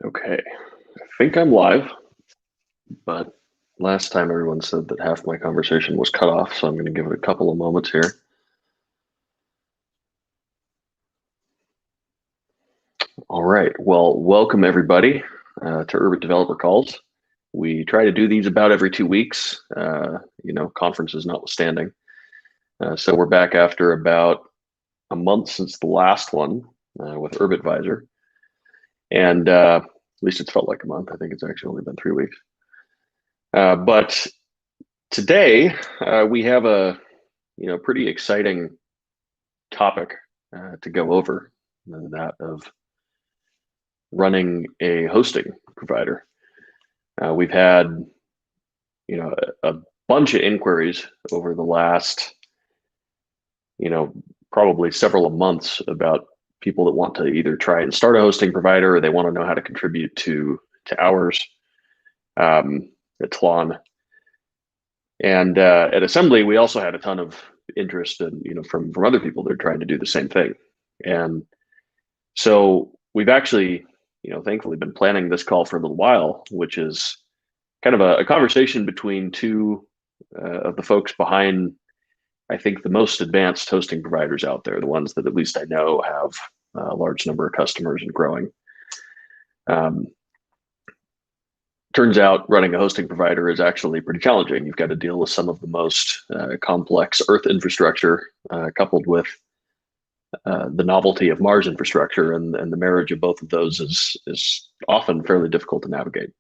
Okay, I think I'm live, but last time everyone said that half my conversation was cut off, so I'm going to give it a couple of moments here. All right, well, welcome everybody to Urbit Developer Calls. We try to do these about every 2 weeks, conferences notwithstanding. So we're back after about a month since the last one with UrbitVisor. And at least it's felt like a month. I think it's actually only been 3 weeks. But today we have a pretty exciting topic to go over, that of running a hosting provider. We've had a bunch of inquiries over the last probably several months about people that want to either try and start a hosting provider, or they want to know how to contribute to ours at Tlon. And at Assembly, we also had a ton of interest in, from other people that are trying to do the same thing. And so we've actually, thankfully been planning this call for a little while, which is kind of a conversation between two of the folks behind, I think, the most advanced hosting providers out there, the ones that at least I know have a large number of customers and growing. Turns out running a hosting provider is actually pretty challenging. You've got to deal with some of the most complex Earth infrastructure, coupled with the novelty of Mars infrastructure, and the marriage of both of those is often fairly difficult to navigate.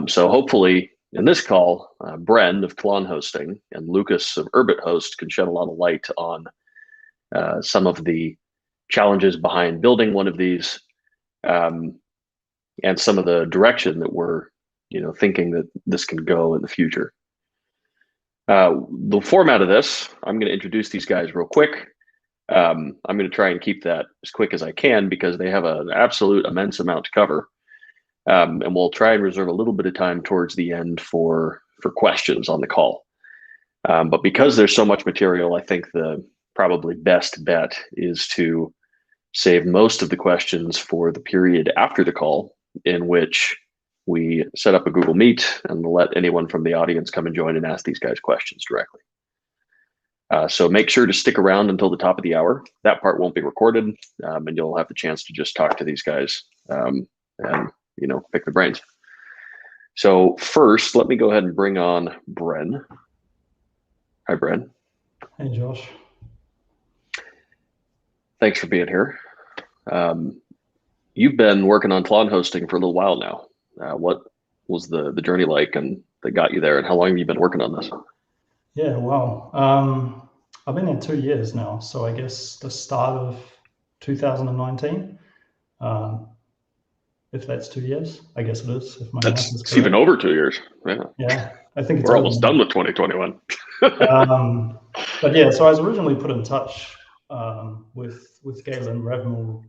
So hopefully in this call, Bren of Tlon Hosting and Lukas of UrbitHost can shed a lot of light on some of the challenges behind building one of these, and some of the direction that we're thinking that this can go in the future. The format of this, I'm going to introduce these guys real quick. I'm going to try and keep that as quick as I can because they have an absolute immense amount to cover. And we'll try and reserve a little bit of time towards the end for questions on the call. But because there's so much material, I think the probably best bet is to save most of the questions for the period after the call, in which we set up a Google Meet and let anyone from the audience come and join and ask these guys questions directly. So make sure to stick around until the top of the hour. That part won't be recorded, and you'll have the chance to just talk to these guys and pick their brains. So first, let me go ahead and bring on Bren. Hi, Bren. Hey, Josh. Thanks for being here. You've been working on Tlon hosting for a little while now. What was the journey like and that got you there, and how long have you been working on this? Yeah, well, I've been in 2 years now, so I guess the start of 2019. If that's 2 years, I guess it is. If my math is correct. It's even over 2 years. Yeah, I think it's we're almost done with 2021. But yeah, so I was originally put in touch with Galen, Revmel,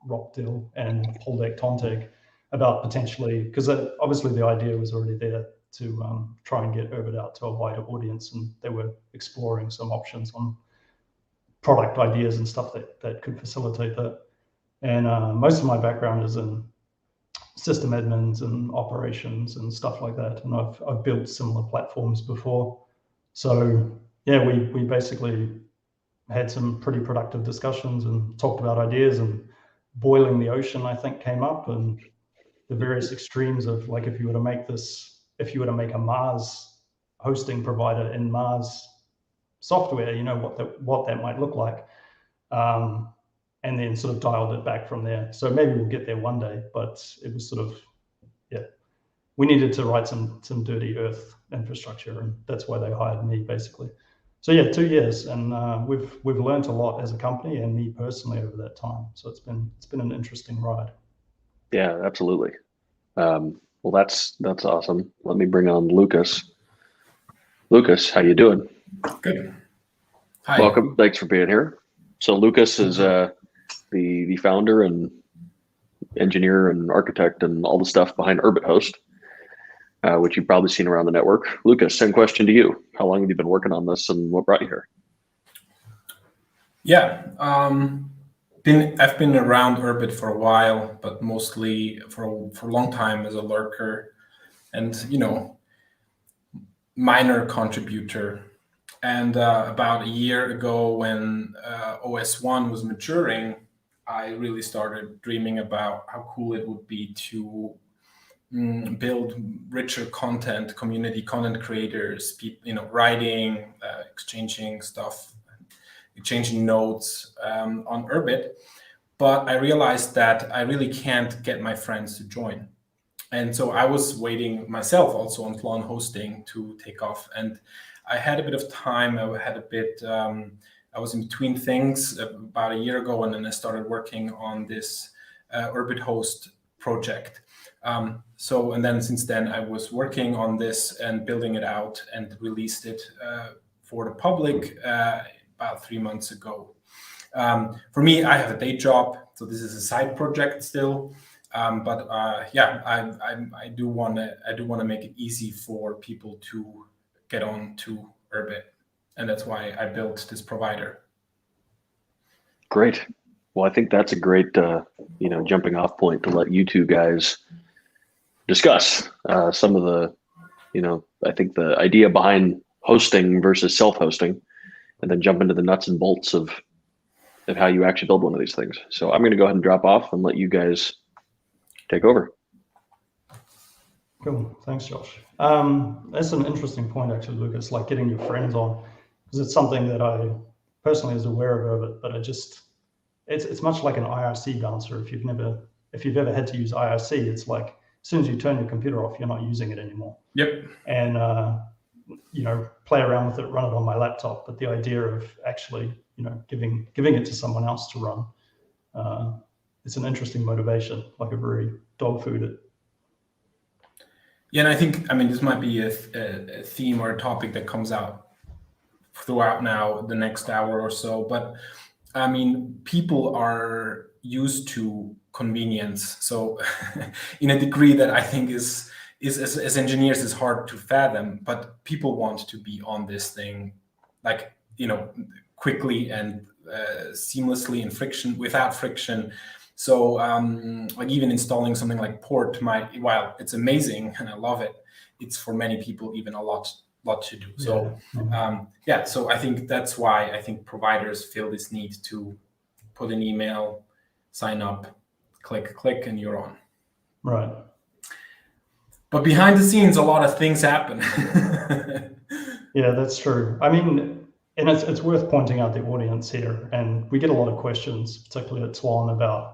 Rockdill, and Poldek Tonteg about potentially, because obviously the idea was already there to try and get Urbit out to a wider audience, and they were exploring some options on product ideas and stuff that could facilitate that. And most of my background is in system admins and operations and stuff like that, and I've built similar platforms before. So yeah, we basically had some pretty productive discussions and talked about ideas, and boiling the ocean, I think, came up, and the various extremes of, like, if you were to make a Mars hosting provider in Mars software, what that might look like, and then sort of dialed it back from there. So maybe we'll get there one day, but it was sort of, we needed to write some dirty Earth infrastructure, and that's why they hired me, basically. So yeah, 2 years, and we've learned a lot as a company and me personally over that time. So it's been an interesting ride. Yeah, absolutely. Well, that's awesome. Let me bring on Lukas. Lukas, how you doing? Good. Hi. Welcome. Thanks for being here. So Lukas is the founder and engineer and architect and all the stuff behind UrbitHost, which you've probably seen around the network. Lukas, same question to you. How long have you been working on this, and what brought you here? Yeah. I've been around Urbit for a while, but mostly for a long time as a lurker, and minor contributor. And about a year ago, when OS 1 was maturing, I really started dreaming about how cool it would be to build richer content, community content creators, writing, exchanging stuff, exchanging notes on Urbit. But I realized that I really can't get my friends to join. And so I was waiting myself also on Tlon Hosting to take off. And I had a bit of time. I was in between things about a year ago, and then I started working on this UrbitHost project. And then since then, I was working on this and building it out and released it for the public about 3 months ago. For me, I have a day job, so this is a side project still. I do want to make it easy for people to get on to Urbit, and that's why I built this provider. Great. Well, I think that's a great jumping off point to let you two guys discuss some of the I think the idea behind hosting versus self-hosting, and then jump into the nuts and bolts of how you actually build one of these things. So I'm going to go ahead and drop off and let you guys take over. Cool. Thanks, Josh. That's an interesting point, actually, Lucas, like getting your friends on, because it's something that I personally is aware of it, but it's much like an IRC bouncer. If you've ever had to use IRC, it's like as soon as you turn your computer off, you're not using it anymore. Yep. And play around with it, run it on my laptop. But the idea of actually giving it to someone else to run, it's an interesting motivation, like a very dog food. Yeah, and I think this might be a theme or a topic that comes out throughout now the next hour or so. But people are used to convenience, so in a degree that I think is as engineers is hard to fathom. But people want to be on this thing, quickly and seamlessly and without friction. So even installing something like Port while it's amazing and I love it, it's for many people even a lot to do. So so I think that's why I think providers feel this need to put an email, sign up, click, and you're on. Right. But behind the scenes, a lot of things happen. Yeah, that's true. And it's worth pointing out the audience here, and we get a lot of questions, particularly at Tlon, about,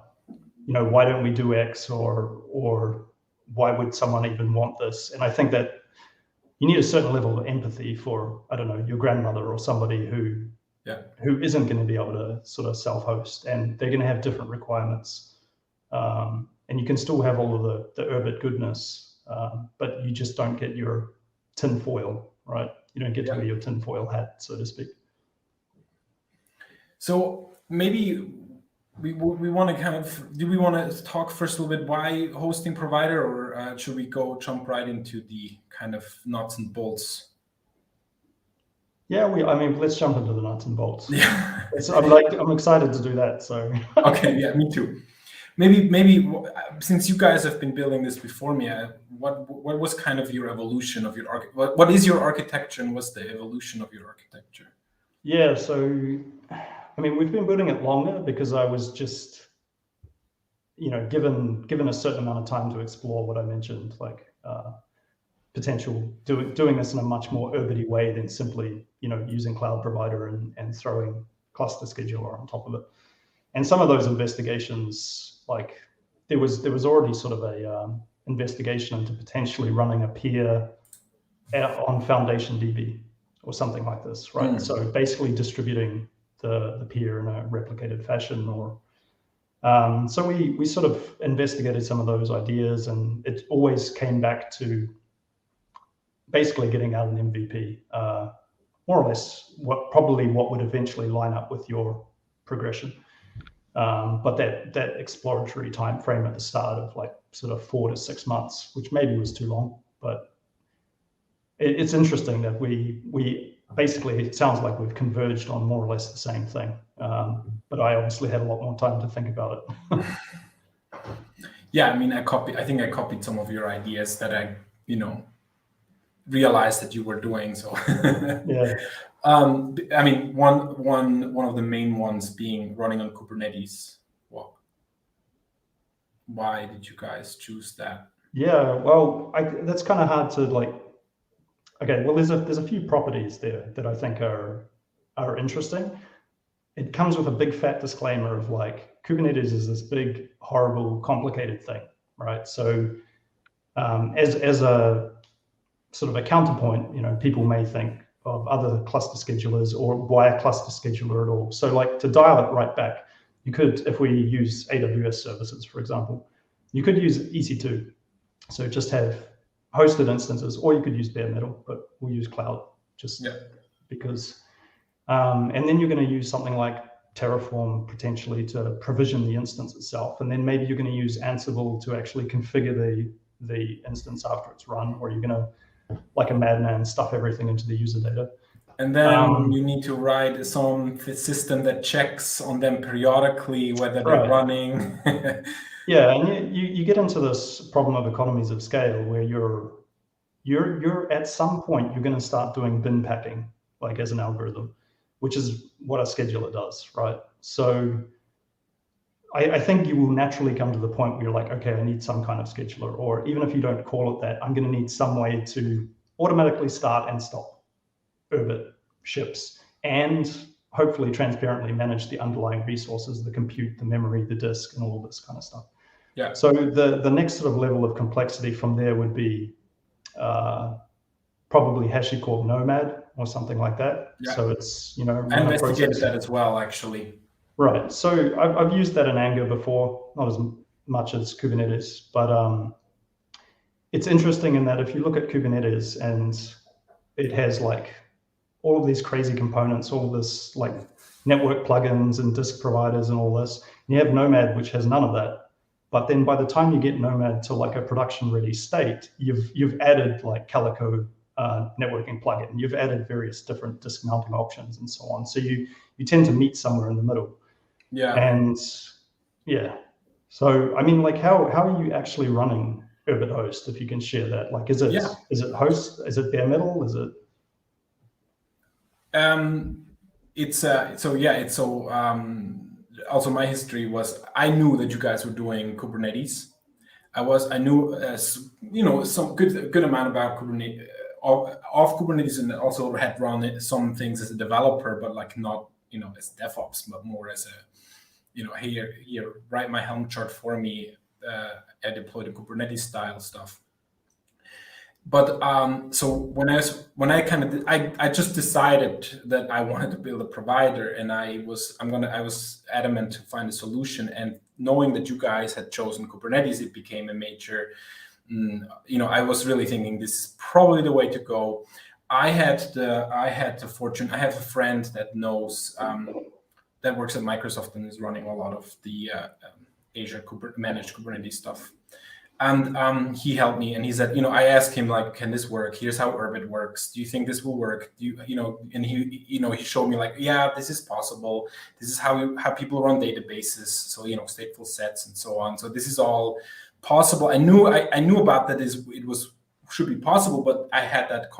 why don't we do X, or why would someone even want this? And I think that you need a certain level of empathy for, I don't know, your grandmother or somebody who isn't going to be able to sort of self-host, and they're going to have different requirements. And you can still have all of the Urbit goodness, but you just don't get your tinfoil, right? You don't get to wear your tinfoil hat, so to speak. So maybe we want to do we want to talk first a little bit why hosting provider, or should we jump right into the kind of nuts and bolts? Yeah, let's jump into the nuts and bolts. Yeah, I'm excited to do that. So okay, yeah, me too. Maybe since you guys have been building this before me, what was kind of your evolution of your what is your architecture, and what's the evolution of your architecture? Yeah, so we've been building it longer because I was just given a certain amount of time to explore what I mentioned, like potential doing this in a much more Urbit-y way than simply using cloud provider and throwing cluster scheduler on top of it. And some of those investigations, like there was already sort of a investigation into potentially running a peer on Foundation DB or something like this, right? So basically distributing the peer in a replicated fashion, or so we sort of investigated some of those ideas, and it always came back to basically getting out an MVP, more or less what would eventually line up with your progression. But that exploratory time frame at the start of like sort of 4 to 6 months, which maybe was too long, but it's interesting that we basically it sounds like we've converged on more or less the same thing. But I obviously had a lot more time to think about it. Yeah, I mean, I think I copied some of your ideas that I, realized that you were doing. So yeah. I mean, one of the main ones being running on Kubernetes. Well, why did you guys choose that? Yeah, well, that's kind of hard to like. Okay, well, there's a few properties there that I think are interesting. It comes with a big fat disclaimer of like Kubernetes is this big, horrible, complicated thing, right? So as a sort of a counterpoint, people may think of other cluster schedulers or why a cluster scheduler at all. So like to dial it right back, you could, if we use AWS services, for example, you could use EC2. So just have hosted instances, or you could use bare metal, but we'll use cloud just because. And then you're going to use something like Terraform potentially to provision the instance itself. And then maybe you're going to use Ansible to actually configure the instance after it's run, or you're going to, like a madman, stuff everything into the user data. And then you need to write some system that checks on them periodically whether they're running. Yeah, and you get into this problem of economies of scale where you're at some point you're going to start doing bin packing, like as an algorithm, which is what a scheduler does, right? So I think you will naturally come to the point where you're like, okay, I need some kind of scheduler, or even if you don't call it that, I'm going to need some way to automatically start and stop Urbit ships and hopefully transparently manage the underlying resources, the compute, the memory, the disk, and all this kind of stuff. Yeah. So the next sort of level of complexity from there would be probably HashiCorp Nomad or something like that. Yeah. So it's, I investigated that as well, actually. Right. So I've used that in Anger before, not as much as Kubernetes, but it's interesting in that if you look at Kubernetes and it has like all of these crazy components, all this like network plugins and disk providers and all this, and you have Nomad, which has none of that. But then by the time you get Nomad to like a production ready state, you've added like Calico networking plugin, you've added various different disk mounting options and so on. So you tend to meet somewhere in the middle. Yeah. And yeah. So I mean, like how are you actually running UrbitHost, if you can share that? Like is it host, is it bare metal? Is it also my history was I knew that you guys were doing Kubernetes. I knew some good amount about Kubernetes of Kubernetes, and also had run some things as a developer, but like not as DevOps, but more as a here write my Helm chart for me. I deploy the Kubernetes style stuff. But so when I just decided that I wanted to build a provider, and I was adamant to find a solution. And knowing that you guys had chosen Kubernetes, it became a major. I was really thinking this is probably the way to go. I have a friend that knows that works at Microsoft and is running a lot of the Azure managed Kubernetes stuff. And he helped me, and he said, I asked him like, can this work? Here's how Urbit works. Do you think this will work? And he showed me like, yeah, this is possible. This is how people run databases. So, stateful sets and so on. So this is all possible. I knew about that should be possible, but I had that,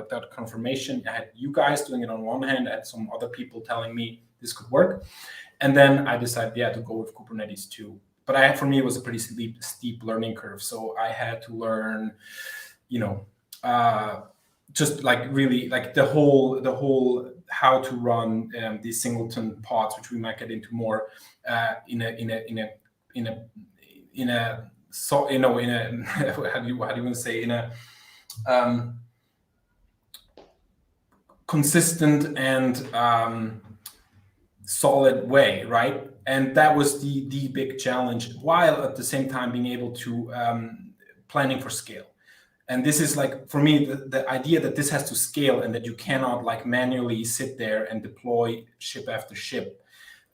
that confirmation. I had you guys doing it on one hand, I had some other people telling me this could work. And then I decided, to go with Kubernetes too. But for me, it was a pretty steep learning curve. So I had to learn, just like really like the whole how to run these singleton pods, which we might get into more in a consistent and solid way, right? And that was the big challenge, while at the same time being able to planning for scale. And this is like, for me, the idea that this has to scale and that you cannot like manually sit there and deploy ship after ship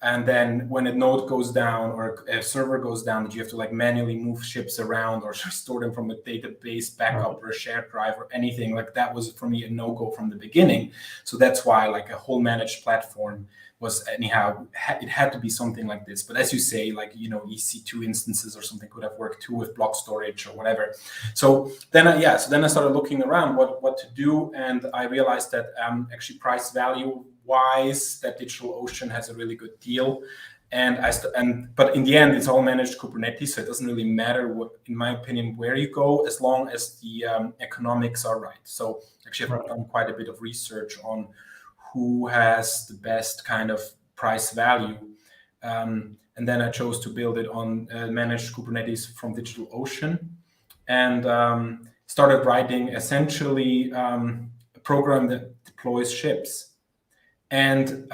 And then when a node goes down or a server goes down, that you have to like manually move ships around or store them from a database backup or a shared drive or anything like that was for me a no-go from the beginning. So that's why like a whole managed platform was anyhow, it had to be something like this. But as you say, like, you know, EC2 instances or something could have worked too with block storage or whatever. So then I started looking around what to do. And I realized that actually price value wise, that DigitalOcean has a really good deal. But in the end, it's all managed Kubernetes. So it doesn't really matter what, in my opinion, where you go, as long as the economics are right. So actually I've done quite a bit of research on who has the best kind of price value. And then I chose to build it on managed Kubernetes from DigitalOcean and started writing essentially a program that deploys ships. And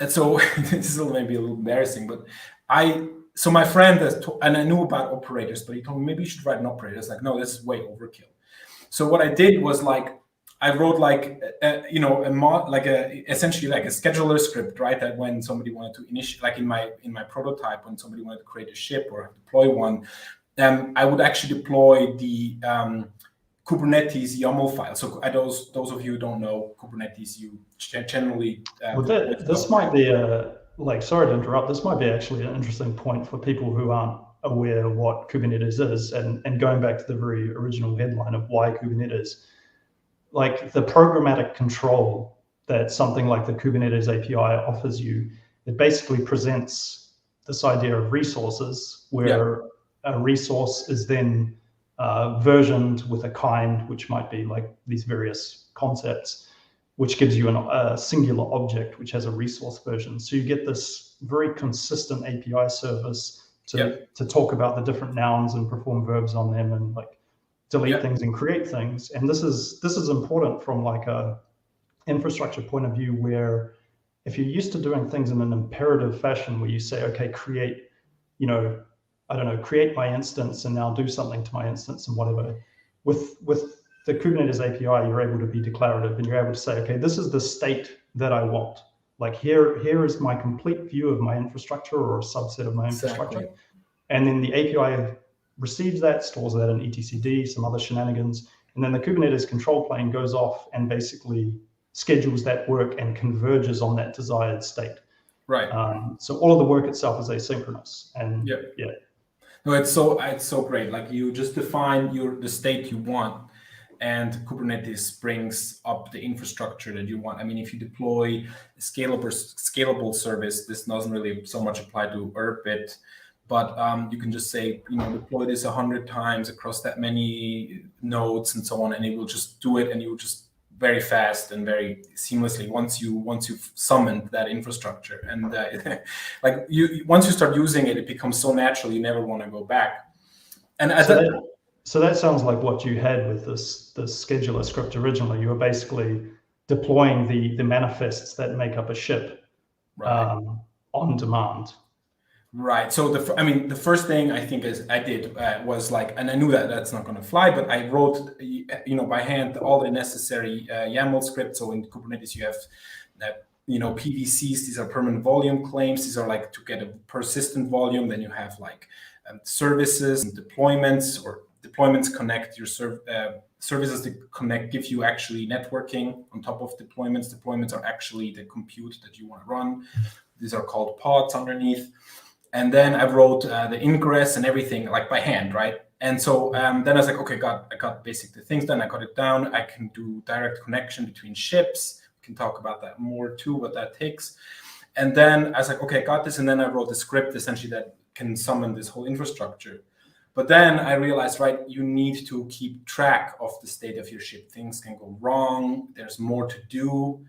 so this is maybe a little embarrassing, but so my friend and I knew about operators, but he told me maybe you should write an operator. I was like, no, this is way overkill. So what I did was like, I wrote like, essentially like a scheduler script, right? That when somebody wanted to initiate, like in my prototype, when somebody wanted to create a ship or deploy one, I would actually deploy the Kubernetes YAML file. So those of you who don't know Kubernetes, you generally. This might be sorry to interrupt. This might be actually an interesting point for people who aren't aware what Kubernetes is, and going back to the very original headline of why Kubernetes. Like the programmatic control that something like the Kubernetes API offers you, it basically presents this idea of resources where a resource is then versioned with a kind, which might be like these various concepts, which gives you a singular object, which has a resource version. So you get this very consistent API service to talk about the different nouns and perform verbs on them and like delete things and create things. And this is important from like a infrastructure point of view, where if you're used to doing things in an imperative fashion where you say, okay, create, create my instance and now do something to my instance and whatever. With the Kubernetes API, you're able to be declarative and you're able to say, okay, this is the state that I want. Like here is my complete view of my infrastructure or a subset of my infrastructure. Exactly. And then the API receives that, stores that in etcd, some other shenanigans, and then the Kubernetes control plane goes off and basically schedules that work and converges on that desired state. Right. So all of the work itself is asynchronous, and No, it's so great. Like you just define the state you want, and Kubernetes brings up the infrastructure that you want. I mean, if you deploy a scalable service, this doesn't really so much apply to Urbit. But you can just say, deploy this 100 times across that many nodes and so on, and it will just do it, and you will just very fast and very seamlessly once you've summoned that infrastructure. And once you start using it, it becomes so natural you never want to go back. And so that sounds like what you had with this scheduler script originally. You were basically deploying the manifests that make up a ship on demand. Right. So the first thing I think I did was like, and I knew that that's not going to fly, but I wrote, by hand all the necessary YAML scripts. So in Kubernetes you have, PVCs. These are permanent volume claims. These are like to get a persistent volume. Then you have like services and deployments, or deployments connect your services that connect, give you actually networking on top of deployments. Deployments are actually the compute that you want to run. These are called pods underneath. And then I wrote the ingress and everything like by hand, right? And so then I was like, okay, I got basic the things done. I got it down. I can do direct connection between ships. We can talk about that more too, what that takes. And then I was like, okay, I got this. And then I wrote the script essentially that can summon this whole infrastructure. But then I realized, you need to keep track of the state of your ship. Things can go wrong. There's more to do.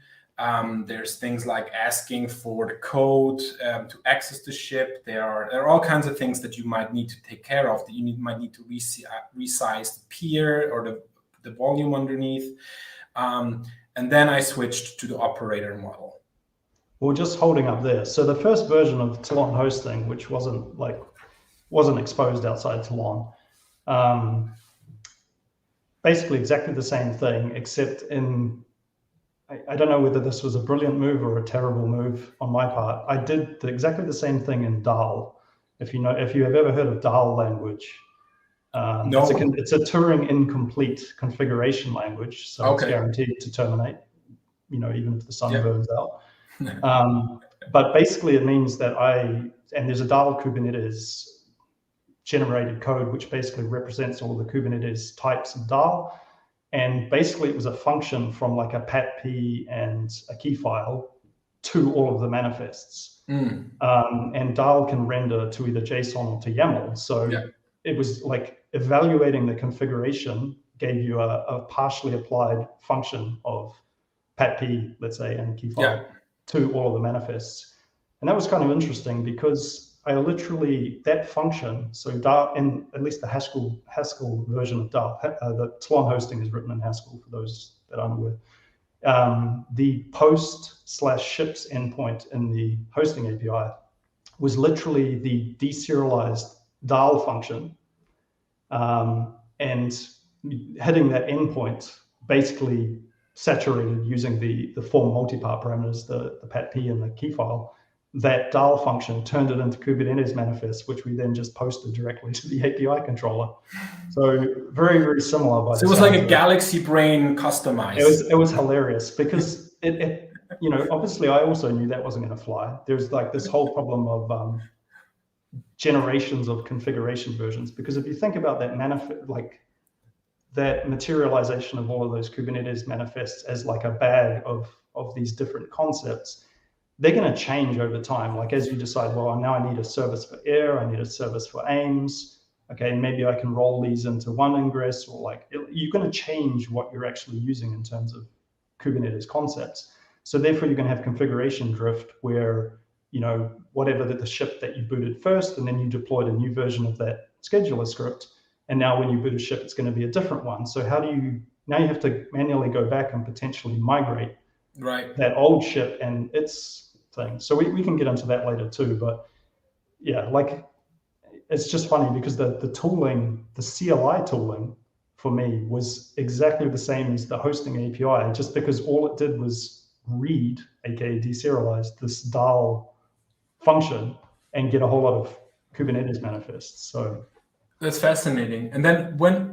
There's things like asking for the code to access the ship. There are all kinds of things that you might need to take care of, that you might need to resize the peer or the volume underneath. And then I switched to the operator model. Well, just holding up there. So the first version of Tlon Hosting, which wasn't exposed outside Tlon, basically exactly the same thing, except in I don't know whether this was a brilliant move or a terrible move on my part. I did exactly the same thing in Daal. If you have ever heard of Daal language, No. it's a Turing incomplete configuration language, so it's guaranteed to terminate, even if the sun burns out. But basically it means that there's a Daal Kubernetes generated code, which basically represents all the Kubernetes types of Daal. And basically it was a function from like a patp and a key file to all of the manifests. And Daal can render to either JSON or to YAML. So it was like evaluating the configuration gave you a partially applied function of patp, let's say, and key file to all of the manifests. And that was kind of interesting because I literally, that function, so Daal, in at least the Haskell version of Daal, the Tlon Hosting is written in Haskell for those that aren't aware. The post/ships endpoint in the hosting API was literally the deserialized Daal function. And hitting that endpoint basically saturated using the four multipart parameters, the patp and the key file. That Daal function turned it into Kubernetes manifests, which we then just posted directly to the API controller. So very, very similar. So it was like a Galaxy brain customized. It was hilarious because it obviously I also knew that wasn't going to fly. There's like this whole problem of generations of configuration versions, because if you think about that manifest, like that materialization of all of those Kubernetes manifests as like a bag of these different concepts, they're going to change over time. Like as you decide, well, now I need a service for air, I need a service for aims. Okay, maybe I can roll these into one ingress, or like you're going to change what you're actually using in terms of Kubernetes concepts. So therefore you're going to have configuration drift where, whatever the ship that you booted first, and then you deployed a new version of that scheduler script. And now when you boot a ship, it's going to be a different one. So now you have to manually go back and potentially migrate that old ship and its thing. So we can get into that later too, but yeah, like it's just funny because the tooling, the CLI tooling for me was exactly the same as the hosting API, just because all it did was read, aka deserialize, this Daal function and get a whole lot of Kubernetes manifests. So that's fascinating. And then when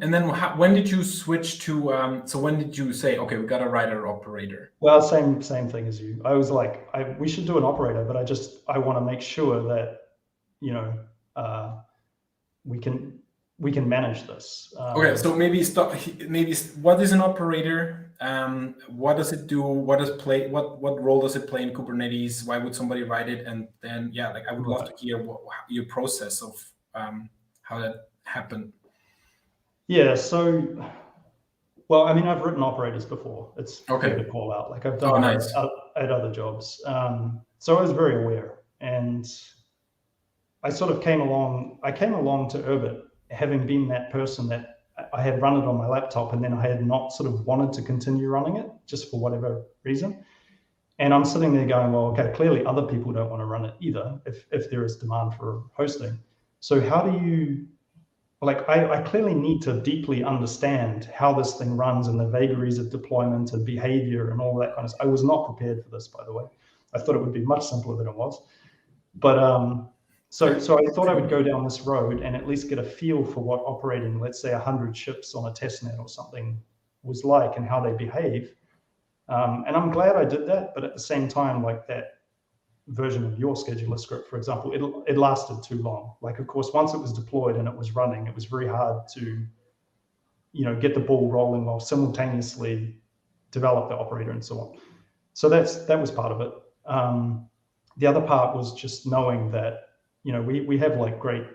did you switch to? So when did you say, okay, we got to write an operator? Well, same thing as you. I was like, we should do an operator, but I want to make sure that we can manage this. Okay, so maybe what is an operator? What does it do? What role does it play in Kubernetes? Why would somebody write it? And then I would love to hear your process of how that happened. Yeah, so well, I mean, I've written operators before. It's fair to call out. Like I've done at other jobs. So I was very aware, and I sort of came along to Urbit having been that person that I had run it on my laptop, and then I had not sort of wanted to continue running it just for whatever reason. And I'm sitting there going, well, okay, clearly other people don't want to run it either if there is demand for hosting. So how do you, like, I clearly need to deeply understand how this thing runs and the vagaries of deployment and behavior and all that kind of stuff. I was not prepared for this, by the way. I thought it would be much simpler than it was. But so I thought I would go down this road and at least get a feel for what operating, let's say 100 ships on a testnet or something was like and how they behave. And I'm glad I did that, but at the same time, like that version of your scheduler script, for example, it lasted too long. Like, of course, once it was deployed and it was running, it was very hard to, get the ball rolling while simultaneously develop the operator and so on. So that was part of it. The other part was just knowing that, we have like great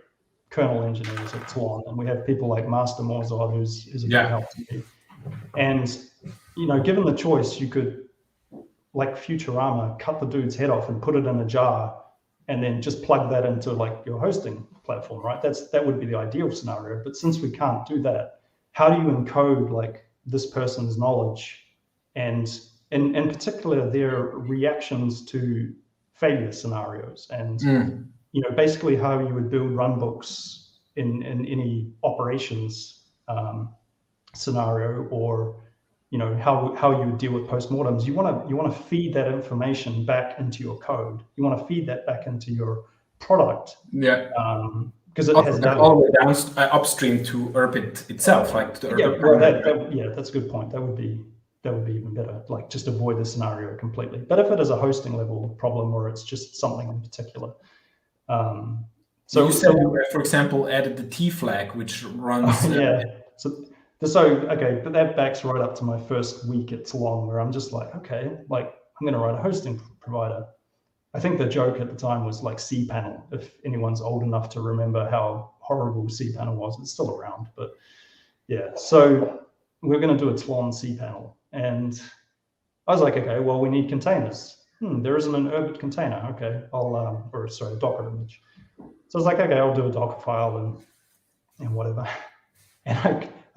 kernel engineers at Tlon, and we have people like Master Morzod, who's a big help to me. And, given the choice, you could, like Futurama, cut the dude's head off and put it in a jar and then just plug that into like your hosting platform, right? That would be the ideal scenario. But since we can't do that, how do you encode like this person's knowledge and in particular their reactions to failure scenarios and basically how you would build runbooks in any operations scenario, or how you would deal with postmortems. You want to feed that information back into your code. You want to feed that back into your product. Yeah. Because it has value. All the way down upstream to Urbit itself, like to Urbit. That's a good point. That would be even better. Like just avoid the scenario completely. But if it is a hosting level problem or it's just something in particular. So you said, for example, added the T flag, which runs. Yeah. So okay, but that backs right up to my first week at Tlon, where I'm just like, okay, like I'm going to write a hosting provider. I think the joke at the time was like cPanel. If anyone's old enough to remember how horrible cPanel was, it's still around. But yeah, so we're going to do a Tlon cPanel, and I was like, okay, well, we need containers. There isn't an Urbit container. Okay, a Docker image. So I was like, okay, I'll do a Docker file and whatever. And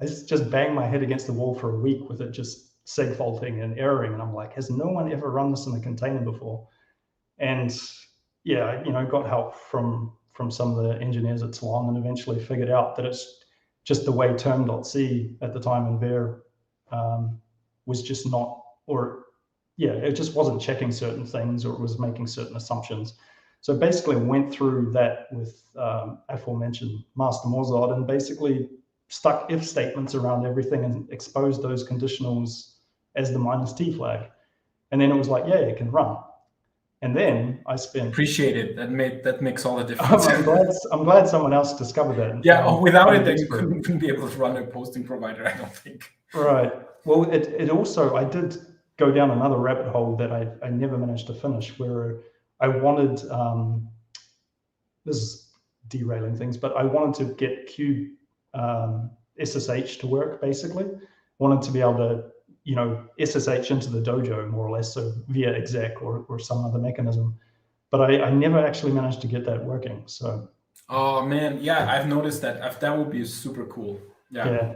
I just banged my head against the wall for a week with it just segfaulting and erroring. And I'm like, has no one ever run this in a container before? And yeah, got help from some of the engineers at Tlon and eventually figured out that it's just the way term.c at the time in Ver was just not, it just wasn't checking certain things, or it was making certain assumptions. So basically went through that with aforementioned master Morzod and basically stuck if statements around everything and exposed those conditionals as the -t flag. And then it was like, yeah, it can run. And then I spent. Appreciate it. That makes all the difference. I'm glad someone else discovered that. Yeah. Without it, then you couldn't be able to run a posting provider, I don't think. Right. Well, it also, I did go down another rabbit hole that I never managed to finish, where I wanted, this is derailing things, but I wanted to get Kube SSH to work, basically. Wanted to be able to SSH into the dojo, more or less, so via exec or some other mechanism. But I never actually managed to get that working. So. Oh man, yeah, I've noticed that. That would be super cool. Yeah.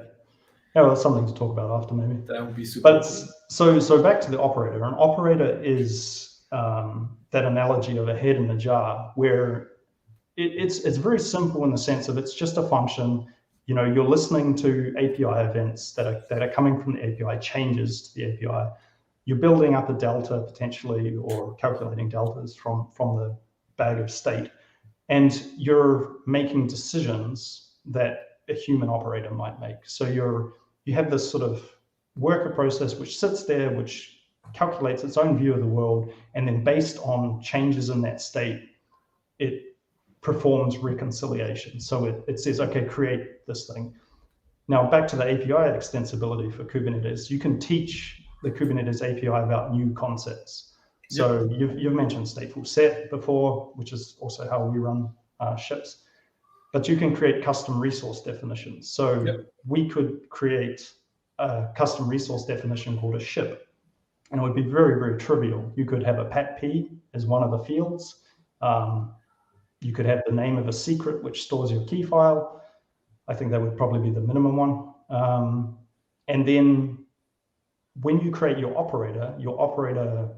Yeah, well, that's something to talk about after, maybe. That would be super. But cool. So back to the operator. An operator is that analogy of a head in a jar, where it's very simple in the sense of it's just a function. You're listening to API events that are coming from the API, changes to the API. You're building up a delta potentially, or calculating deltas from the bag of state, and you're making decisions that a human operator might make. So you have this sort of worker process which sits there, which calculates its own view of the world, and then based on changes in that state, it performs reconciliation. So it says, okay, create this thing. Now back to the API extensibility for Kubernetes, you can teach the Kubernetes API about new concepts. So you've mentioned stateful set before, which is also how we run ships, but you can create custom resource definitions. So we could create a custom resource definition called a ship, and it would be very, very trivial. You could have a patp as one of the fields. You could have the name of a secret which stores your key file. I think that would probably be the minimum one. And then when you create your operator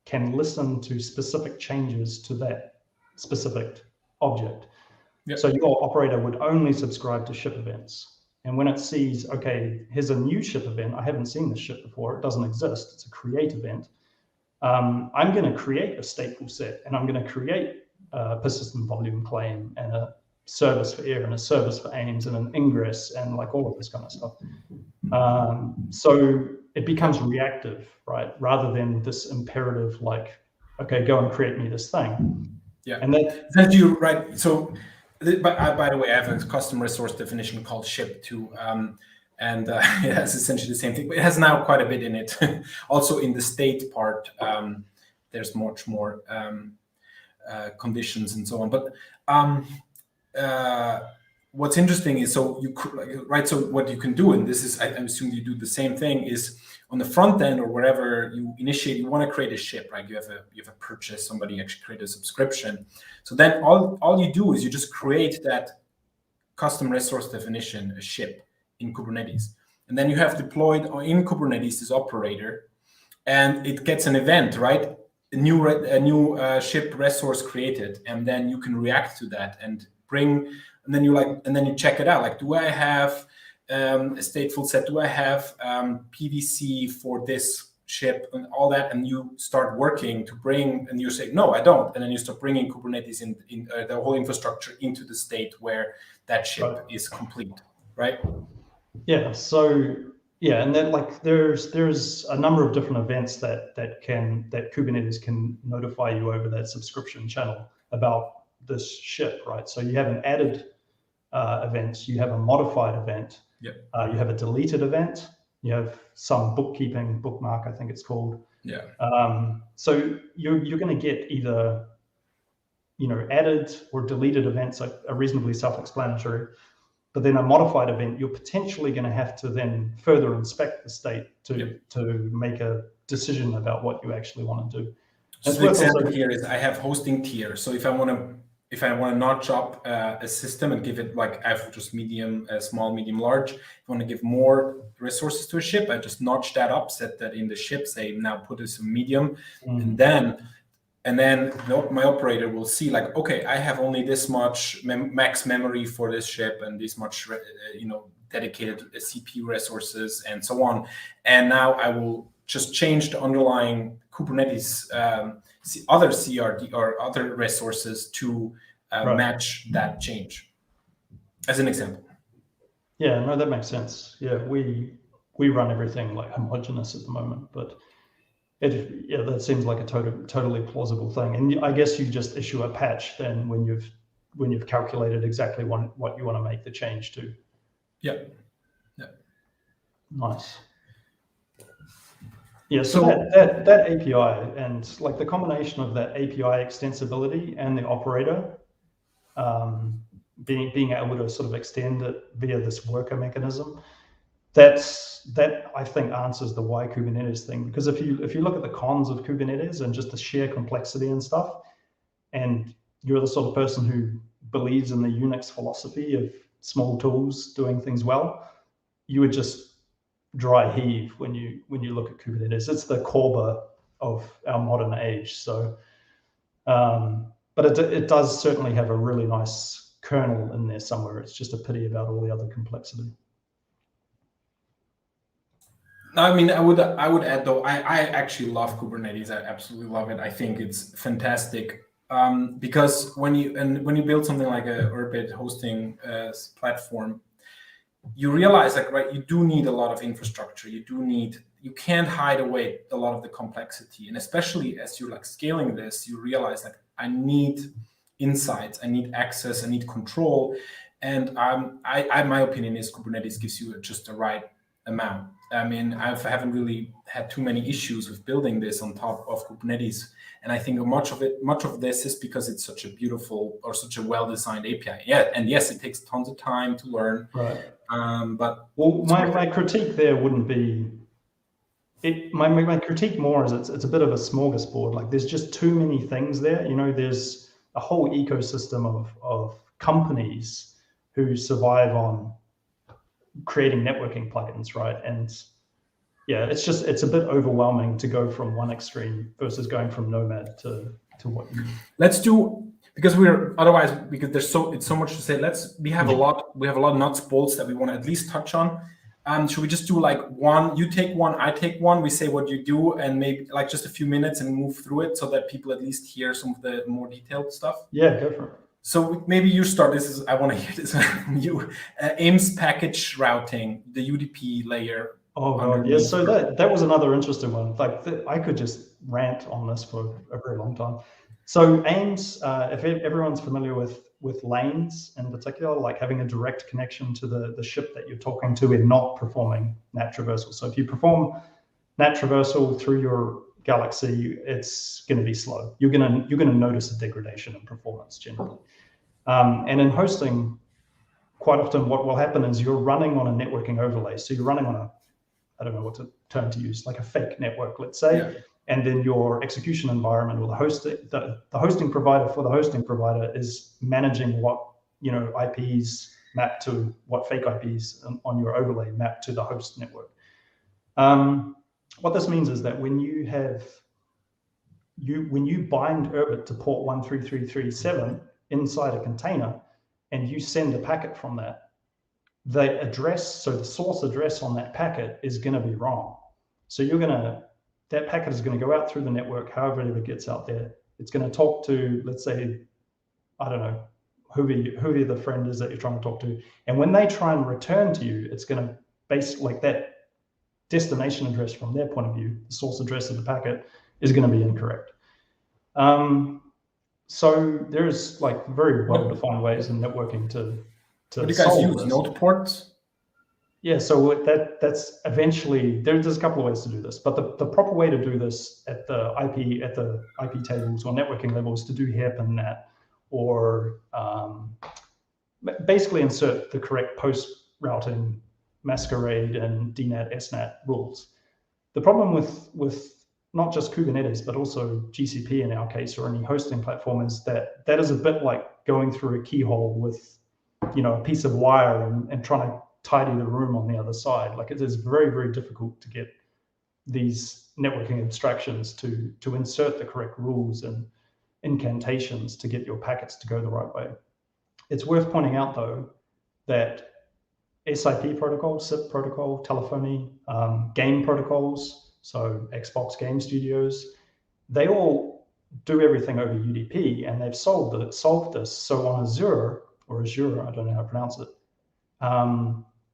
can listen to specific changes to that specific object. So your operator would only subscribe to ship events. And when it sees, okay, here's a new ship event, I haven't seen this ship before, it doesn't exist, it's a create event. I'm going to create a stateful set, and I'm going to create a persistent volume claim and a service for air and a service for aims and an ingress and like all of this kind of stuff. So it becomes reactive, right? Rather than this imperative, like, okay, go and create me this thing. Yeah, and that you right. So, by the way, I have a custom resource definition called ship too, and it has essentially the same thing, but it has now quite a bit in it. Also in the state part, there's much more conditions and so on. But what's interesting is, so what you can do, and this is, I assume you do the same thing, is on the front end or wherever you initiate, you want to create a ship, right? You have a purchase, somebody actually create a subscription. So then all you do is you just create that custom resource definition, a ship in Kubernetes. And then you have deployed in Kubernetes this operator, and it gets an event, right? A new ship resource created, and then you can react to that and then you check it out. Like, do I have a stateful set? Do I have PVC for this ship and all that? And you start working to bring, and you say, no, I don't. And then you start bringing Kubernetes in the whole infrastructure into the state where that ship is complete, right? Yeah. So yeah, and then like there's a number of different events that Kubernetes can notify you over that subscription channel about this ship, right? So you have an added event, you have a modified event, you have a deleted event, you have some bookkeeping bookmark, I think it's called. So you're going to get either added or deleted events are reasonably self-explanatory. But then a modified event, you're potentially going to have to then further inspect the state to make a decision about what you actually want to do. So the example here is I have hosting tier. So if I want to notch up a system and give it, like I have just medium, small, medium, large. If I want to give more resources to a ship, I just notch that up, set that in the ship, say now put this in medium, and then my operator will see like, okay, I have only this much max memory for this ship and this much, dedicated CPU resources and so on. And now I will just change the underlying Kubernetes other CRD or other resources to match that change, as an example. Yeah, no, that makes sense. Yeah, we run everything like homogeneous at the moment, but that seems like a totally plausible thing. And I guess you just issue a patch then when you've calculated exactly what you want to make the change to. Yeah. Nice. Yeah, so that API and like the combination of that API extensibility and the operator being able to sort of extend it via this worker mechanism, that I think answers the why Kubernetes thing. Because if you look at the cons of Kubernetes and just the sheer complexity and stuff, and you're the sort of person who believes in the Unix philosophy of small tools doing things well, you would just dry heave when you look at Kubernetes. It's the Corba of our modern age. So, but it does certainly have a really nice kernel in there somewhere. It's just a pity about all the other complexity. I mean, I would add though, I actually love Kubernetes. I absolutely love it. I think it's fantastic because when you build something like a Urbit hosting platform, you realize like, right, you do need a lot of infrastructure. You can't hide away a lot of the complexity. And especially as you're like scaling this, you realize like I need insights, I need access, I need control. And my opinion is Kubernetes gives you just the right amount. I mean, I haven't really had too many issues with building this on top of Kubernetes. And I think much of this is because it's such a beautiful or such a well-designed API. Yeah, and yes, it takes tons of time to learn. Right. But my critique there wouldn't be it. My critique more is it's a bit of a smorgasbord. Like there's just too many things there. There's a whole ecosystem of companies who survive on creating networking plugins, right? And yeah, it's a bit overwhelming to go from one extreme versus going from Nomad to what you need. Let's do, because there's so much to say. We have a lot of nuts bolts that we want to at least touch on. Should we just do like one, you take one, I take one, we say what you do, and maybe like just a few minutes and move through it so that people at least hear some of the more detailed stuff? Yeah, go for it. So maybe you start. I want to hear this from you. AIMS package routing, the UDP layer. Oh God, yeah. So that was another interesting one. Like I could just rant on this for a very long time. So AIMS, if everyone's familiar with lanes in particular, like having a direct connection to the ship that you're talking to and not performing NAT traversal. So if you perform NAT traversal through your Galaxy, it's going to be slow. You're going to notice a degradation in performance generally. And in hosting, quite often what will happen is you're running on a networking overlay. So you're running on I don't know what term to use, like a fake network, let's say. Yeah. And then your execution environment or the hosting provider for the hosting provider is managing what IPs map to what fake IPs on your overlay map to the host network. What this means is that when you bind Urbit to port 13337 inside a container and you send a packet from that, the address, so the source address on that packet is going to be wrong. So that packet is going to go out through the network, however it gets out there. It's going to talk to, let's say, I don't know, who the friend is that you're trying to talk to. And when they try and return to you, it's going to base like that destination address from their point of view, the source address of the packet is going to be incorrect. So there's like very well-defined ways in networking to what do you guys use? Node ports? Yeah, so that's eventually there's a couple of ways to do this, but the proper way to do this at the IP tables or networking level is to do hairpin NAT, or basically insert the correct post routing masquerade and DNAT SNAT rules. The problem with not just Kubernetes but also GCP in our case, or any hosting platform, is that is a bit like going through a keyhole with a piece of wire and trying to tidy the room on the other side. Like, it is very, very difficult to get these networking abstractions to insert the correct rules and incantations to get your packets to go the right way. It's worth pointing out though that SIP protocol, SIP protocol, telephony, game protocols, so Xbox Game Studios, they all do everything over UDP, and they've solved this. So on Azure, I don't know how to pronounce it,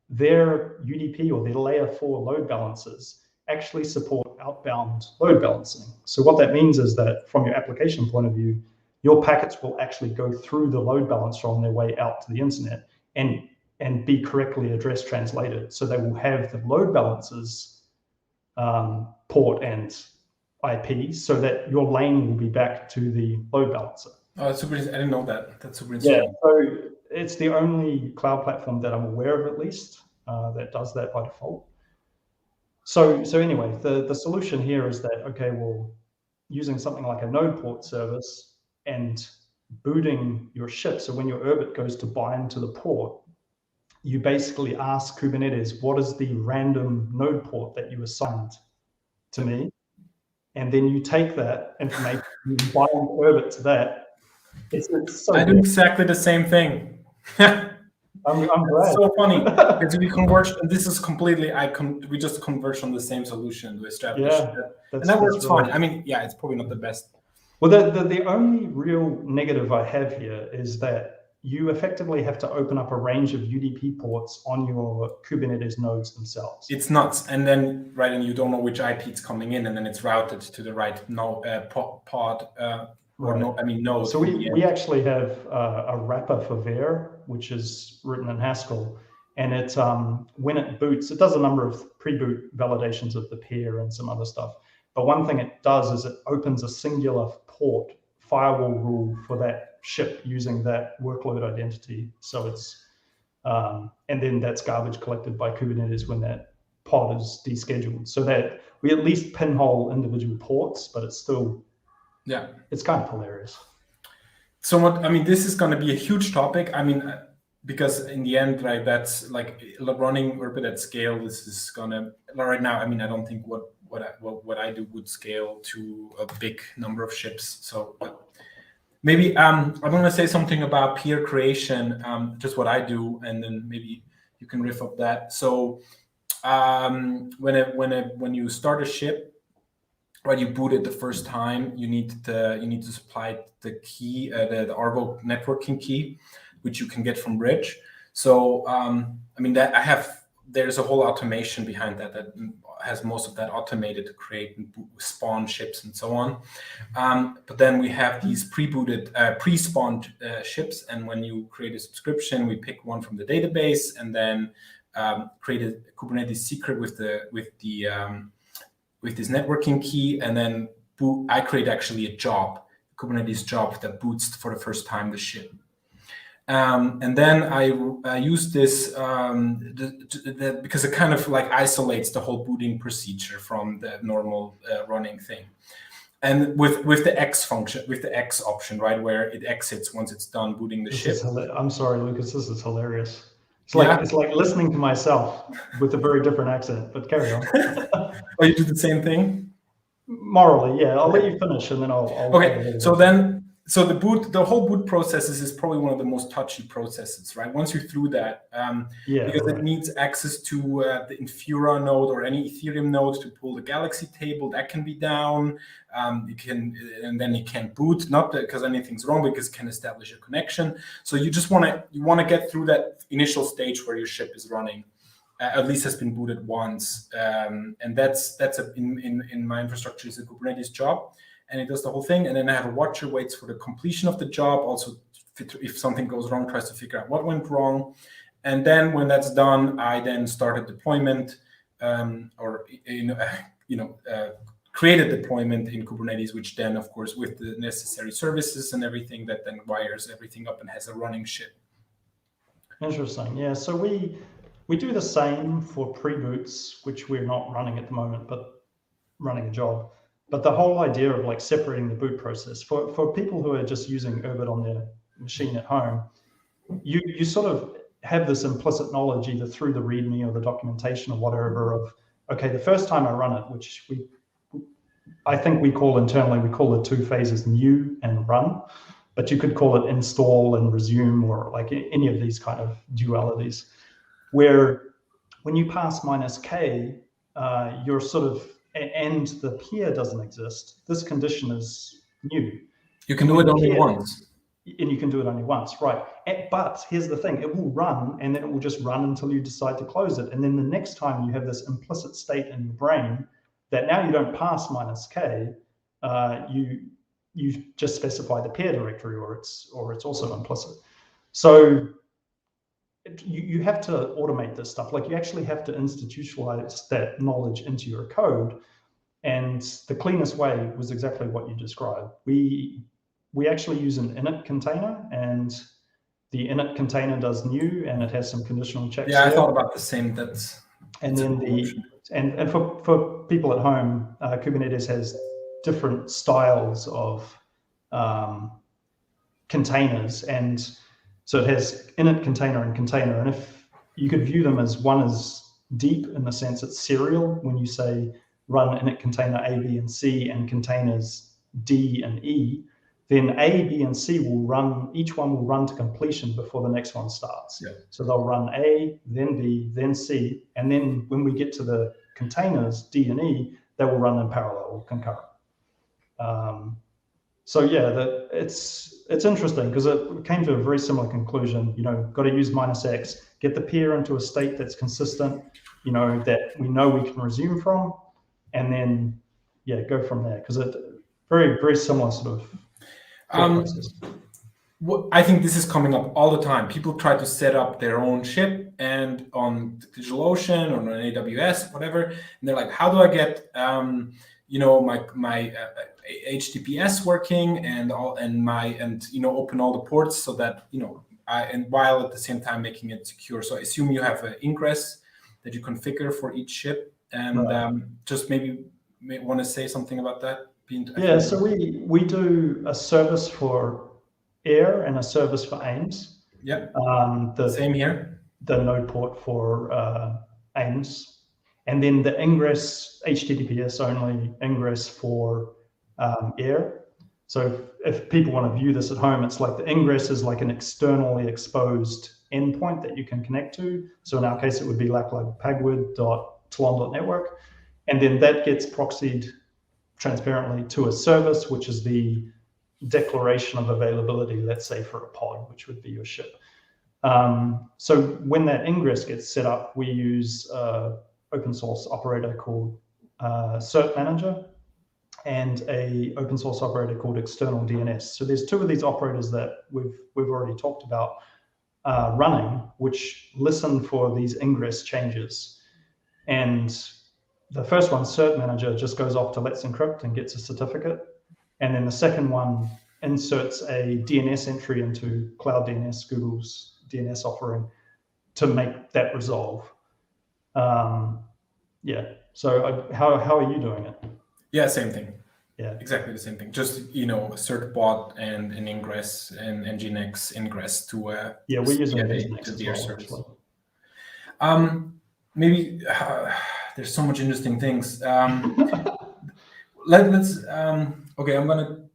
their UDP or their layer 4 load balancers actually support outbound load balancing. So what that means is that from your application point of view, your packets will actually go through the load balancer on their way out to the internet and be correctly address translated. So they will have the load balancers port and IP, so that your lane will be back to the load balancer. Oh, that's super. I didn't know that. That's super interesting. Yeah, so it's the only cloud platform that I'm aware of, at least, that does that by default. So anyway, the solution here is that, okay, well, using something like a node port service and booting your ship. So when your Urbit goes to bind to the port, you basically ask Kubernetes, what is the random node port that you assigned to me? And then you take that information, you bind Urbit to that. It's so I do exactly the same thing. I'm glad. It's so funny because we converge, and this is completely, we just converge on the same solution to establish that. And that works fine. I mean, yeah, it's probably not the best. Well, the only real negative I have here is that you effectively have to open up a range of UDP ports on your Kubernetes nodes themselves. It's nuts. And then, right, and you don't know which IP it's coming in, and then it's routed to the right pod. Node. So we actually have a wrapper for var, which is written in Haskell, and it when it boots, it does a number of pre-boot validations of the peer and some other stuff. But one thing it does is it opens a singular port firewall rule for that ship using that workload identity. So it's and then that's garbage collected by Kubernetes when that pod is descheduled, so that we at least pinhole individual ports, but it's still. Yeah, it's kind of hilarious. So this is going to be a huge topic. Because in the end, right, that's like running Urbit at scale. This is gonna right now. I don't think what I do would scale to a big number of ships. So maybe I want to say something about peer creation, just what I do, and then maybe you can riff off that. So when you start a ship. Right, you boot it the first time. You need to supply the key, the Arvo networking key, which you can get from Bridge. So there's a whole automation behind that has most of that automated to create and spawn ships and so on. But then we have these pre-spawned ships, and when you create a subscription, we pick one from the database and then create a Kubernetes secret with this networking key, and then I create actually a job, a Kubernetes job that boots for the first time the ship. And then I use this because it kind of like isolates the whole booting procedure from the normal running thing. And with the X function, with the X option, right, where it exits once it's done booting the ship. I'm sorry, Lucas, this is hilarious. It's like listening to myself with a very different accent, but carry on. Oh, you do the same thing? Morally, yeah. I'll let you finish and then I'll Okay, so then So the whole boot process is probably one of the most touchy processes, right? Once you're through that, because it needs access to the Infura node or any Ethereum node to pull the Galaxy table, that can be down. And then it can't boot, not because anything's wrong, because it can establish a connection. So you just want to get through that initial stage where your ship is running, at least has been booted once, and that's in my infrastructure is a Kubernetes job. And it does the whole thing. And then I have a watcher waits for the completion of the job. Also, if something goes wrong, tries to figure out what went wrong. And then when that's done, I then start a deployment create a deployment in Kubernetes, which then, of course, with the necessary services and everything, that then wires everything up and has a running ship. Interesting. Yeah. So we do the same for pre-boots, which we're not running at the moment, but running a job. But the whole idea of like separating the boot process for people who are just using Urbit on their machine at home, you sort of have this implicit knowledge either through the README or the documentation or whatever of, okay, the first time I run it, which I think we call internally, we call the two phases new and run, but you could call it install and resume or like any of these kind of dualities, where when you pass -k, you're sort of, and the peer doesn't exist, this condition is new. You can do it only once. And you can do it only once, right? But here's the thing, it will run and then it will just run until you decide to close it. And then the next time you have this implicit state in your brain that now you don't pass -k, you just specify the peer directory or it's also implicit. So you have to automate this stuff. Like you actually have to institutionalize that knowledge into your code. And the cleanest way was exactly what you described. We actually use an init container, and the init container does new, and it has some conditional checks. Yeah, I thought about the same. And then and for people at home, Kubernetes has different styles of containers, and so it has init container and container. And if you could view them as one is deep in the sense it's serial, when you say run init container A, B, and C, and containers D and E, then A, B, and C will run, each one will run to completion before the next one starts. Yeah. So they'll run A, then B, then C, and then when we get to the containers, D and E, they will run in parallel or concurrent. So yeah, it's interesting because it came to a very similar conclusion. Got to use -x, get the peer into a state that's consistent, that we know we can resume from, and then go from there, because it very, very similar sort of process. I think this is coming up all the time. People try to set up their own ship and on DigitalOcean or on AWS, whatever, and they're like, how do I get my HTTPS working and open all the ports so that and while at the same time making it secure. So I assume you have an ingress that you configure for each ship, and just maybe want to say something about that. Yeah, so we do a service for air and a service for AIMS. Yeah. Same here. The node port for AIMS, and then the ingress, HTTPS only ingress for air. So if people want to view this at home, it's like the ingress is like an externally exposed endpoint that you can connect to. So in our case, it would be pagwood.tlon.network, and then that gets proxied transparently to a service, which is the declaration of availability, let's say for a pod, which would be your ship. So when that ingress gets set up, we use open source operator called Cert Manager and a open source operator called external DNS. So there's two of these operators that we've already talked about running, which listen for these ingress changes. And the first one, Cert Manager, just goes off to Let's Encrypt and gets a certificate. And then the second one inserts a DNS entry into Cloud DNS, Google's DNS offering, to make that resolve. So how are you doing it? Yeah, same thing. Yeah, exactly the same thing. Just a cert bot and an ingress and Nginx ingress to we're using Nginx to their service. Maybe there's so much interesting things. Let's Okay,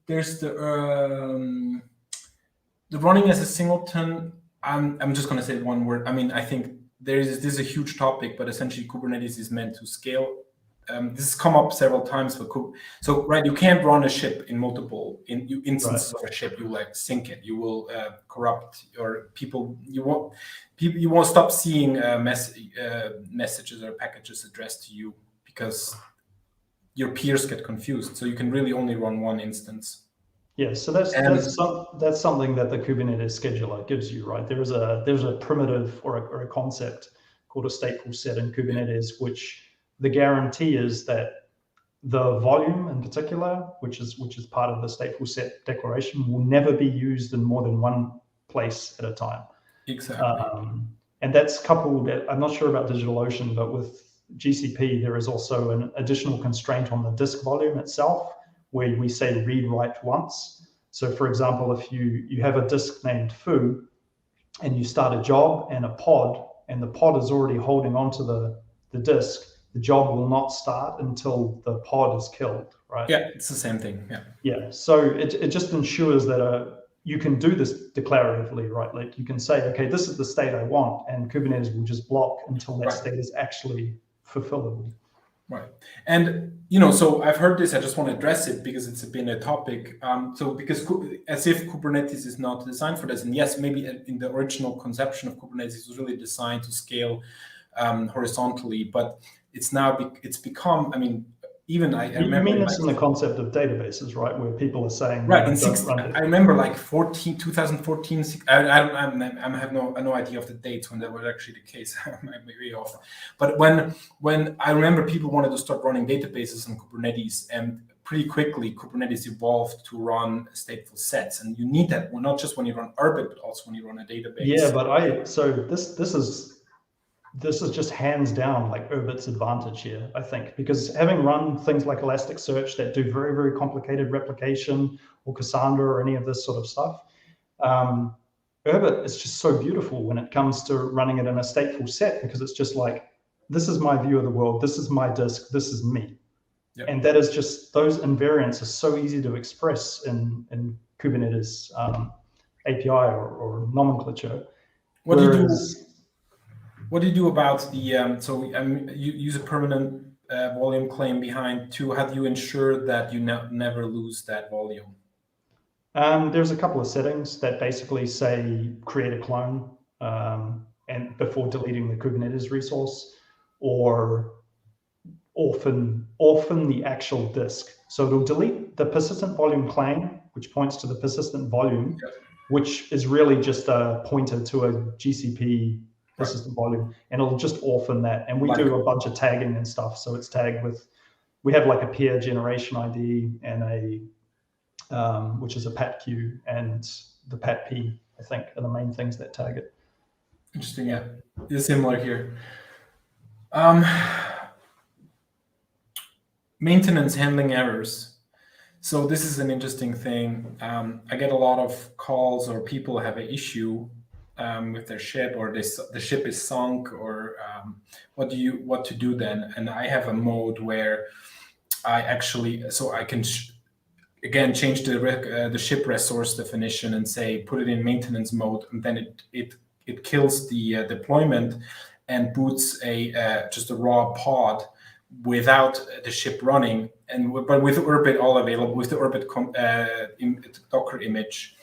there's the running as a singleton. I'm just gonna say one word. I mean, I think this is a huge topic, but essentially Kubernetes is meant to scale. This has come up several times for so right, you can't run a ship in multiple instances of a ship. You like sync it. You will corrupt or people. You won't stop seeing messages or packages addressed to you because your peers get confused. So you can really only run one instance. Yeah, so that's something that the Kubernetes scheduler gives you, right? There's a primitive or a concept called a stateful set in Kubernetes, which the guarantee is that the volume in particular, which is part of the stateful set declaration, will never be used in more than one place at a time. Exactly. And that's coupled, I'm not sure about DigitalOcean, but with GCP, there is also an additional constraint on the disk volume itself, where we say read write once. So for example, if you have a disk named foo and you start a job and a pod, and the pod is already holding onto the disk, the job will not start until the pod is killed, right? Yeah, it's the same thing. Yeah. Yeah. So it just ensures that you can do this declaratively, right? Like you can say, okay, this is the state I want, and Kubernetes will just block until that state is actually fulfillable. Right. And, so I've heard this, I just want to address it because it's been a topic. So because as if Kubernetes is not designed for this, and yes, maybe in the original conception of Kubernetes, it was really designed to scale horizontally, but it's become, I mean, even I remember. You mean this in the concept of databases, right? Where people are saying, right? I remember like 2014. I have no idea of the dates when that was actually the case. I might be way off. But when I remember people wanted to start running databases on Kubernetes, and pretty quickly Kubernetes evolved to run stateful sets, and you need that. Well, not just when you run Urbit, but also when you run a database. Yeah, but this is just hands down like Urbit's advantage here, I think, because having run things like Elasticsearch that do very, very complicated replication, or Cassandra, or any of this sort of stuff, Urbit is just so beautiful when it comes to running it in a stateful set, because it's just like, this is my view of the world, this is my disk, this is me. Yep. And that is just, those invariants are so easy to express in Kubernetes API or nomenclature. What do you do about the, you use a permanent volume claim behind too. How do you ensure that you never lose that volume? There's a couple of settings that basically say create a clone and before deleting the Kubernetes resource, or orphan the actual disk. So it'll delete the persistent volume claim, which points to the persistent volume, which is really just a pointer to a GCP persistent volume, and it'll just orphan that. And we do a bunch of tagging and stuff. So it's tagged with, we have like a peer generation ID and which is a PAT-Q and the PAT-P, I think, are the main things that tag it. Interesting, yeah. It's similar here. Maintenance handling errors. So this is an interesting thing. I get a lot of calls, or people have an issue with their ship, or the ship is sunk, or what to do then? And I have a mode where I actually, so I can again change the ship resource definition and say put it in maintenance mode, and then it kills the deployment and boots just a raw pod without the ship running, but with Urbit all available, with the Urbit Docker image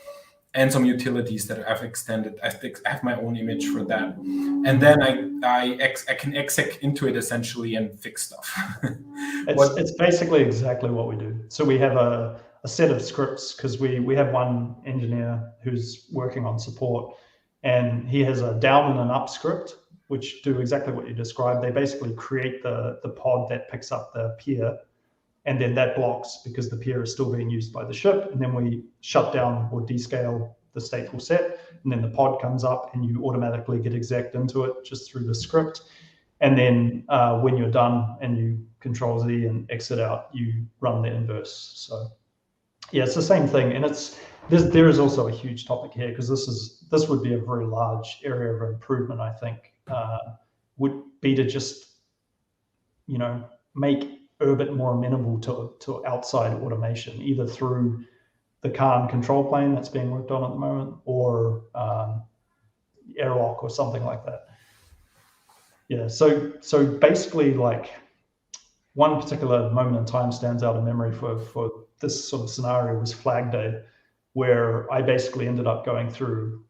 and some utilities that I've extended. I have my own image for that, and then I can exec into it essentially and fix stuff. It's basically exactly what we do. So we have a set of scripts, because we have one engineer who's working on support, and he has a down and an up script, which do exactly what you described. They basically create the pod that picks up the peer, and then that blocks because the peer is still being used by the ship. And then we shut down or descale the stateful set, and then the pod comes up and you automatically get exec into it just through the script. And then when you're done and you Control Z and exit out, you run the inverse. So yeah, it's the same thing. And there is also a huge topic here, because this would be a very large area of improvement, I think, would be to just, make Urbit more amenable to outside automation, either through the Khan control plane that's being worked on at the moment, or airlock or something like that. Yeah, so basically, like, one particular moment in time stands out in memory for this sort of scenario was Flag Day, where I basically ended up going through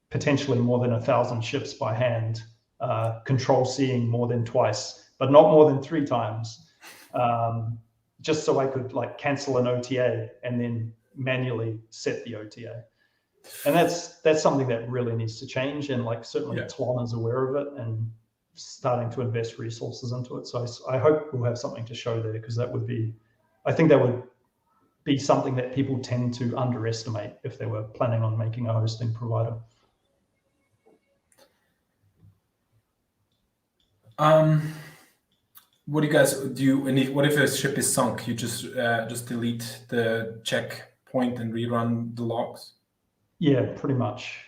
potentially more than 1,000 ships by hand, control seeing more than twice, but not more than 3 times, just so I could like cancel an OTA and then manually set the OTA. And that's something that really needs to change. And like certainly Tlon is aware of it and starting to invest resources into it. So I hope we'll have something to show there, because that would be, I think that would be something that people tend to underestimate if they were planning on making a hosting provider. What do you guys do? And what if a ship is sunk? You just delete the checkpoint and rerun the logs? Yeah, pretty much.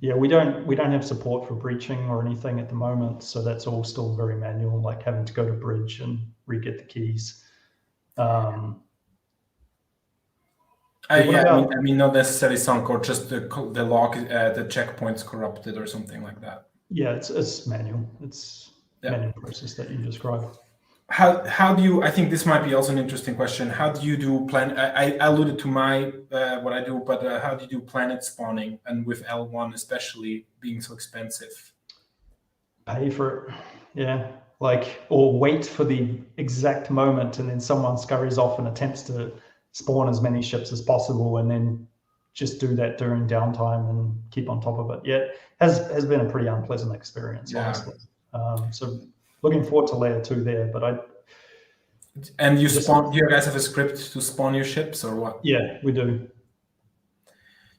Yeah, we don't have support for breaching or anything at the moment, so that's all still very manual, like having to go to bridge and re-get the keys. I mean, not necessarily sunk, or just the log, the checkpoints corrupted or something like that. Yeah, it's manual. It's manual process that you described. How do you? I think this might be also an interesting question. How do you do plan? I alluded to my what I do, but how do you do planet spawning, and with L1 especially being so expensive? Pay for it, yeah. Like, or wait for the exact moment, and then someone scurries off and attempts to spawn as many ships as possible, and then just do that during downtime and keep on top of it. Yeah, has been a pretty unpleasant experience, honestly. So looking forward to layer 2 there, but And you spawn? Do you guys have a script to spawn your ships, or what? Yeah, we do.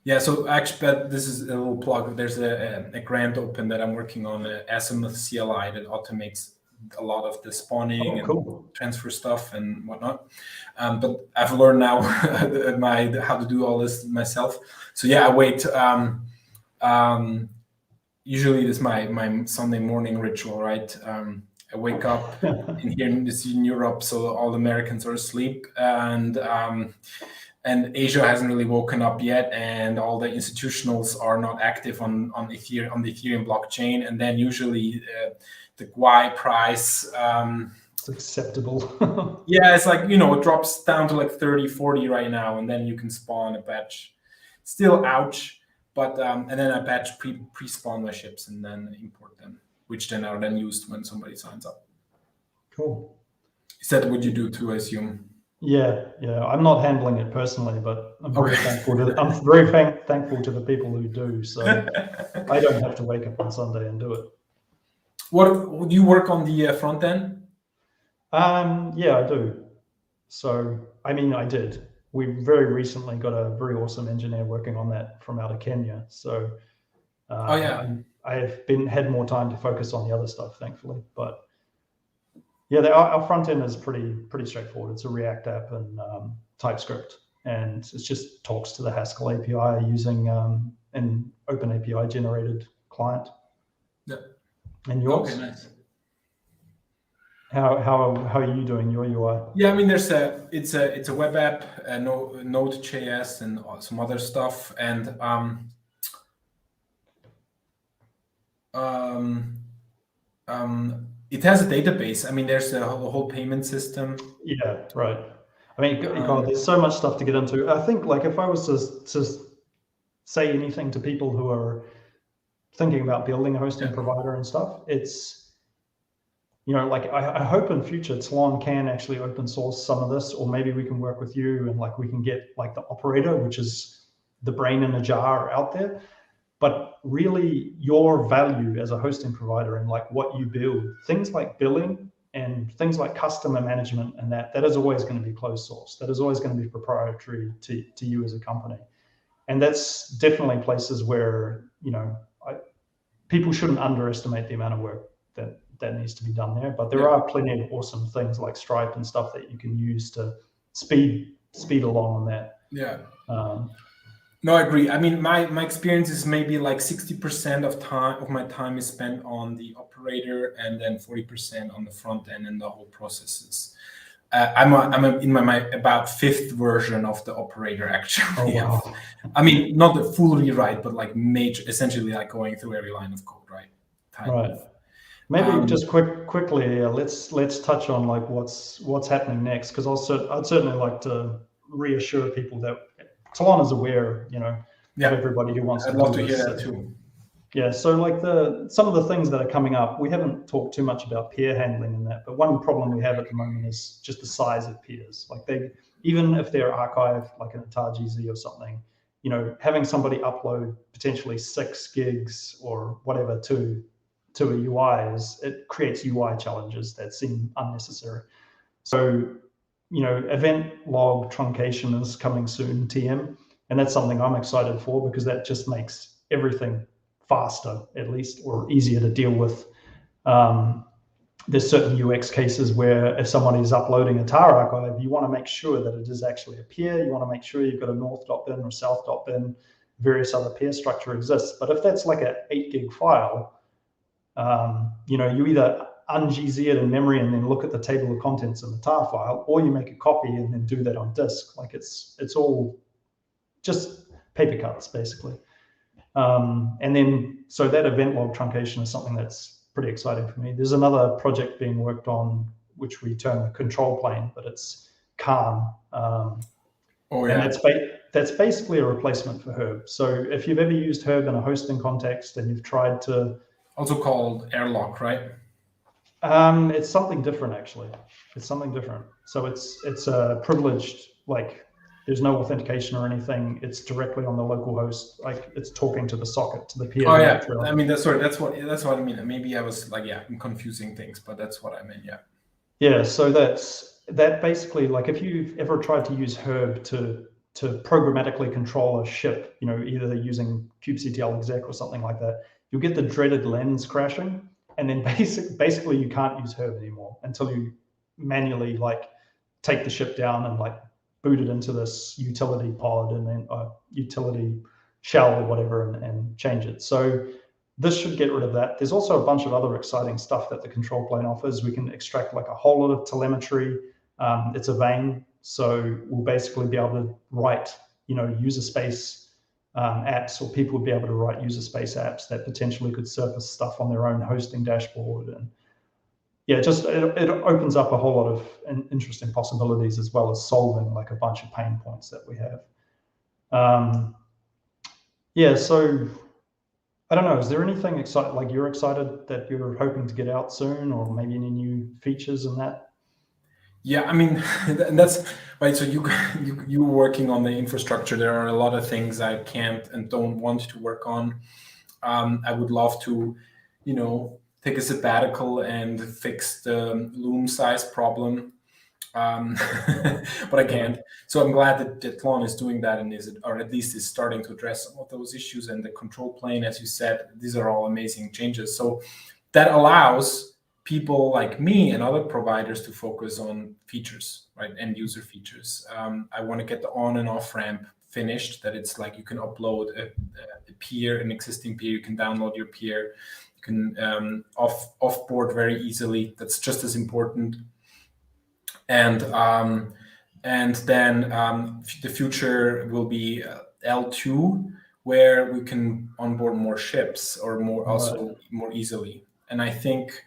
Yeah, so actually, this is a little plug. There's a grant open that I'm working on, Azimuth CLI, that automates a lot of the spawning and transfer stuff and whatnot. But I've learned now how to do all this myself. So yeah, I wait. Usually this is my Sunday morning ritual, right? I wake up in Europe, so all the Americans are asleep, and Asia hasn't really woken up yet, and all the institutionals are not active on the Ethereum blockchain, and then usually the GUI price it's acceptable. Yeah, it's like, it drops down to like 30, 40 right now, and then you can spawn a batch. Still ouch, but and then I batch pre-spawn my ships and then import them, which then are then used when somebody signs up. Cool. Is that what you do too, I assume? Yeah. I'm not handling it personally, but I'm very thankful to thankful to the people who do. So I don't have to wake up on Sunday and do it. What do you work on the front end? Yeah, I do. So I mean, I did. We very recently got a very awesome engineer working on that from out of Kenya. So I've had more time to focus on the other stuff, thankfully. But yeah, our front end is pretty straightforward. It's a React app and TypeScript, and it just talks to the Haskell API using an Open API generated client. Yeah. And yours? Okay, nice. How are you doing your UI? Yeah, I mean, it's a web app, Node.js and some other stuff, and it has a database. I mean, there's the whole payment system. Yeah, right. I mean, God, there's so much stuff to get into. I think, like, if I was to say anything to people who are thinking about building a hosting provider and stuff, it's, like, I hope in future Tlon can actually open source some of this, or maybe we can work with you and like we can get like the operator, which is the brain in a jar out there. But really your value as a hosting provider and like what you build, things like billing and things like customer management, and that is always going to be closed source. That is always going to be proprietary to you as a company. And that's definitely places where, people shouldn't underestimate the amount of work that needs to be done there. But there are plenty of awesome things like Stripe and stuff that you can use to speed along on that. Yeah. No, I agree. I mean, my experience is maybe like 60% of my time is spent on the operator, and then 40% on the front end and the whole processes. I'm in my about fifth version of the operator actually. Oh, wow. I mean, not the full rewrite, but like major, essentially like going through every line of code, right? Right. Maybe just quickly, let's touch on like what's happening next, because I'd certainly like to reassure people that Tlon is aware, of everybody who wants to do this. I'd love to hear that too. Yeah, so like some of the things that are coming up, we haven't talked too much about peer handling in that, but one problem we have at the moment is just the size of peers. Like even if they're archived like an AtarGZ or something, having somebody upload potentially 6 gigs or whatever to a UI it creates UI challenges that seem unnecessary. So, event log truncation is coming soon, TM, and that's something I'm excited for because that just makes everything faster, at least, or easier to deal with. There's certain UX cases where if somebody is uploading a tar archive, you want to make sure that it is actually a peer. You want to make sure you've got a north.bin or south.bin, various other peer structure exists. But if that's like an 8 gig file, you either un-GZ it in memory and then look at the table of contents in the tar file, or you make a copy and then do that on disk. Like it's all just paper cuts, basically. And then, so that event log truncation is something that's pretty exciting for me. There's another project being worked on, which we term the control plane, but it's calm. And that's basically a replacement for Herb. So if you've ever used Herb in a hosting context and you've tried to... Also called airlock, right? It's something different, actually. It's something different. So it's a privileged, like, there's no authentication or anything. It's directly on the local host. Like it's talking to the socket, to the peer. Oh yeah, I mean that's what I mean. Maybe I was like, I'm confusing things, but that's what I meant. Yeah. Yeah. So that basically, like if you've ever tried to use Herb to programmatically control a ship, either using kubectl exec or something like that, you'll get the dreaded lens crashing, and then basically you can't use Herb anymore until you manually like take the ship down and like boot it into this utility pod and then utility shell or whatever and change it. So this should get rid of that. There's also a bunch of other exciting stuff that the control plane offers. We can extract like a whole lot of telemetry. It's a vane, so we'll basically be able to write, user space apps, or people would be able to write user space apps that potentially could surface stuff on their own hosting dashboard. And yeah, it opens up a whole lot of interesting possibilities, as well as solving like a bunch of pain points that we have. Yeah, so I don't know, is there anything exciting, like you're excited that you're hoping to get out soon, or maybe any new features in that? Yeah, I mean, that's right. So you working on the infrastructure. There are a lot of things I can't and don't want to work on. I would love to, take a sabbatical and fix the loom size problem, but I can't. So I'm glad that Tlon is doing that, and or at least is starting to address some of those issues. And the control plane, as you said, these are all amazing changes. So that allows people like me and other providers to focus on features, right? End user features. I want to get the on and off ramp finished, that it's like you can upload a peer, an existing peer, you can download your peer, you can offboard very easily. That's just as important. And then the future will be L2, where we can onboard more ships or more easily. And I think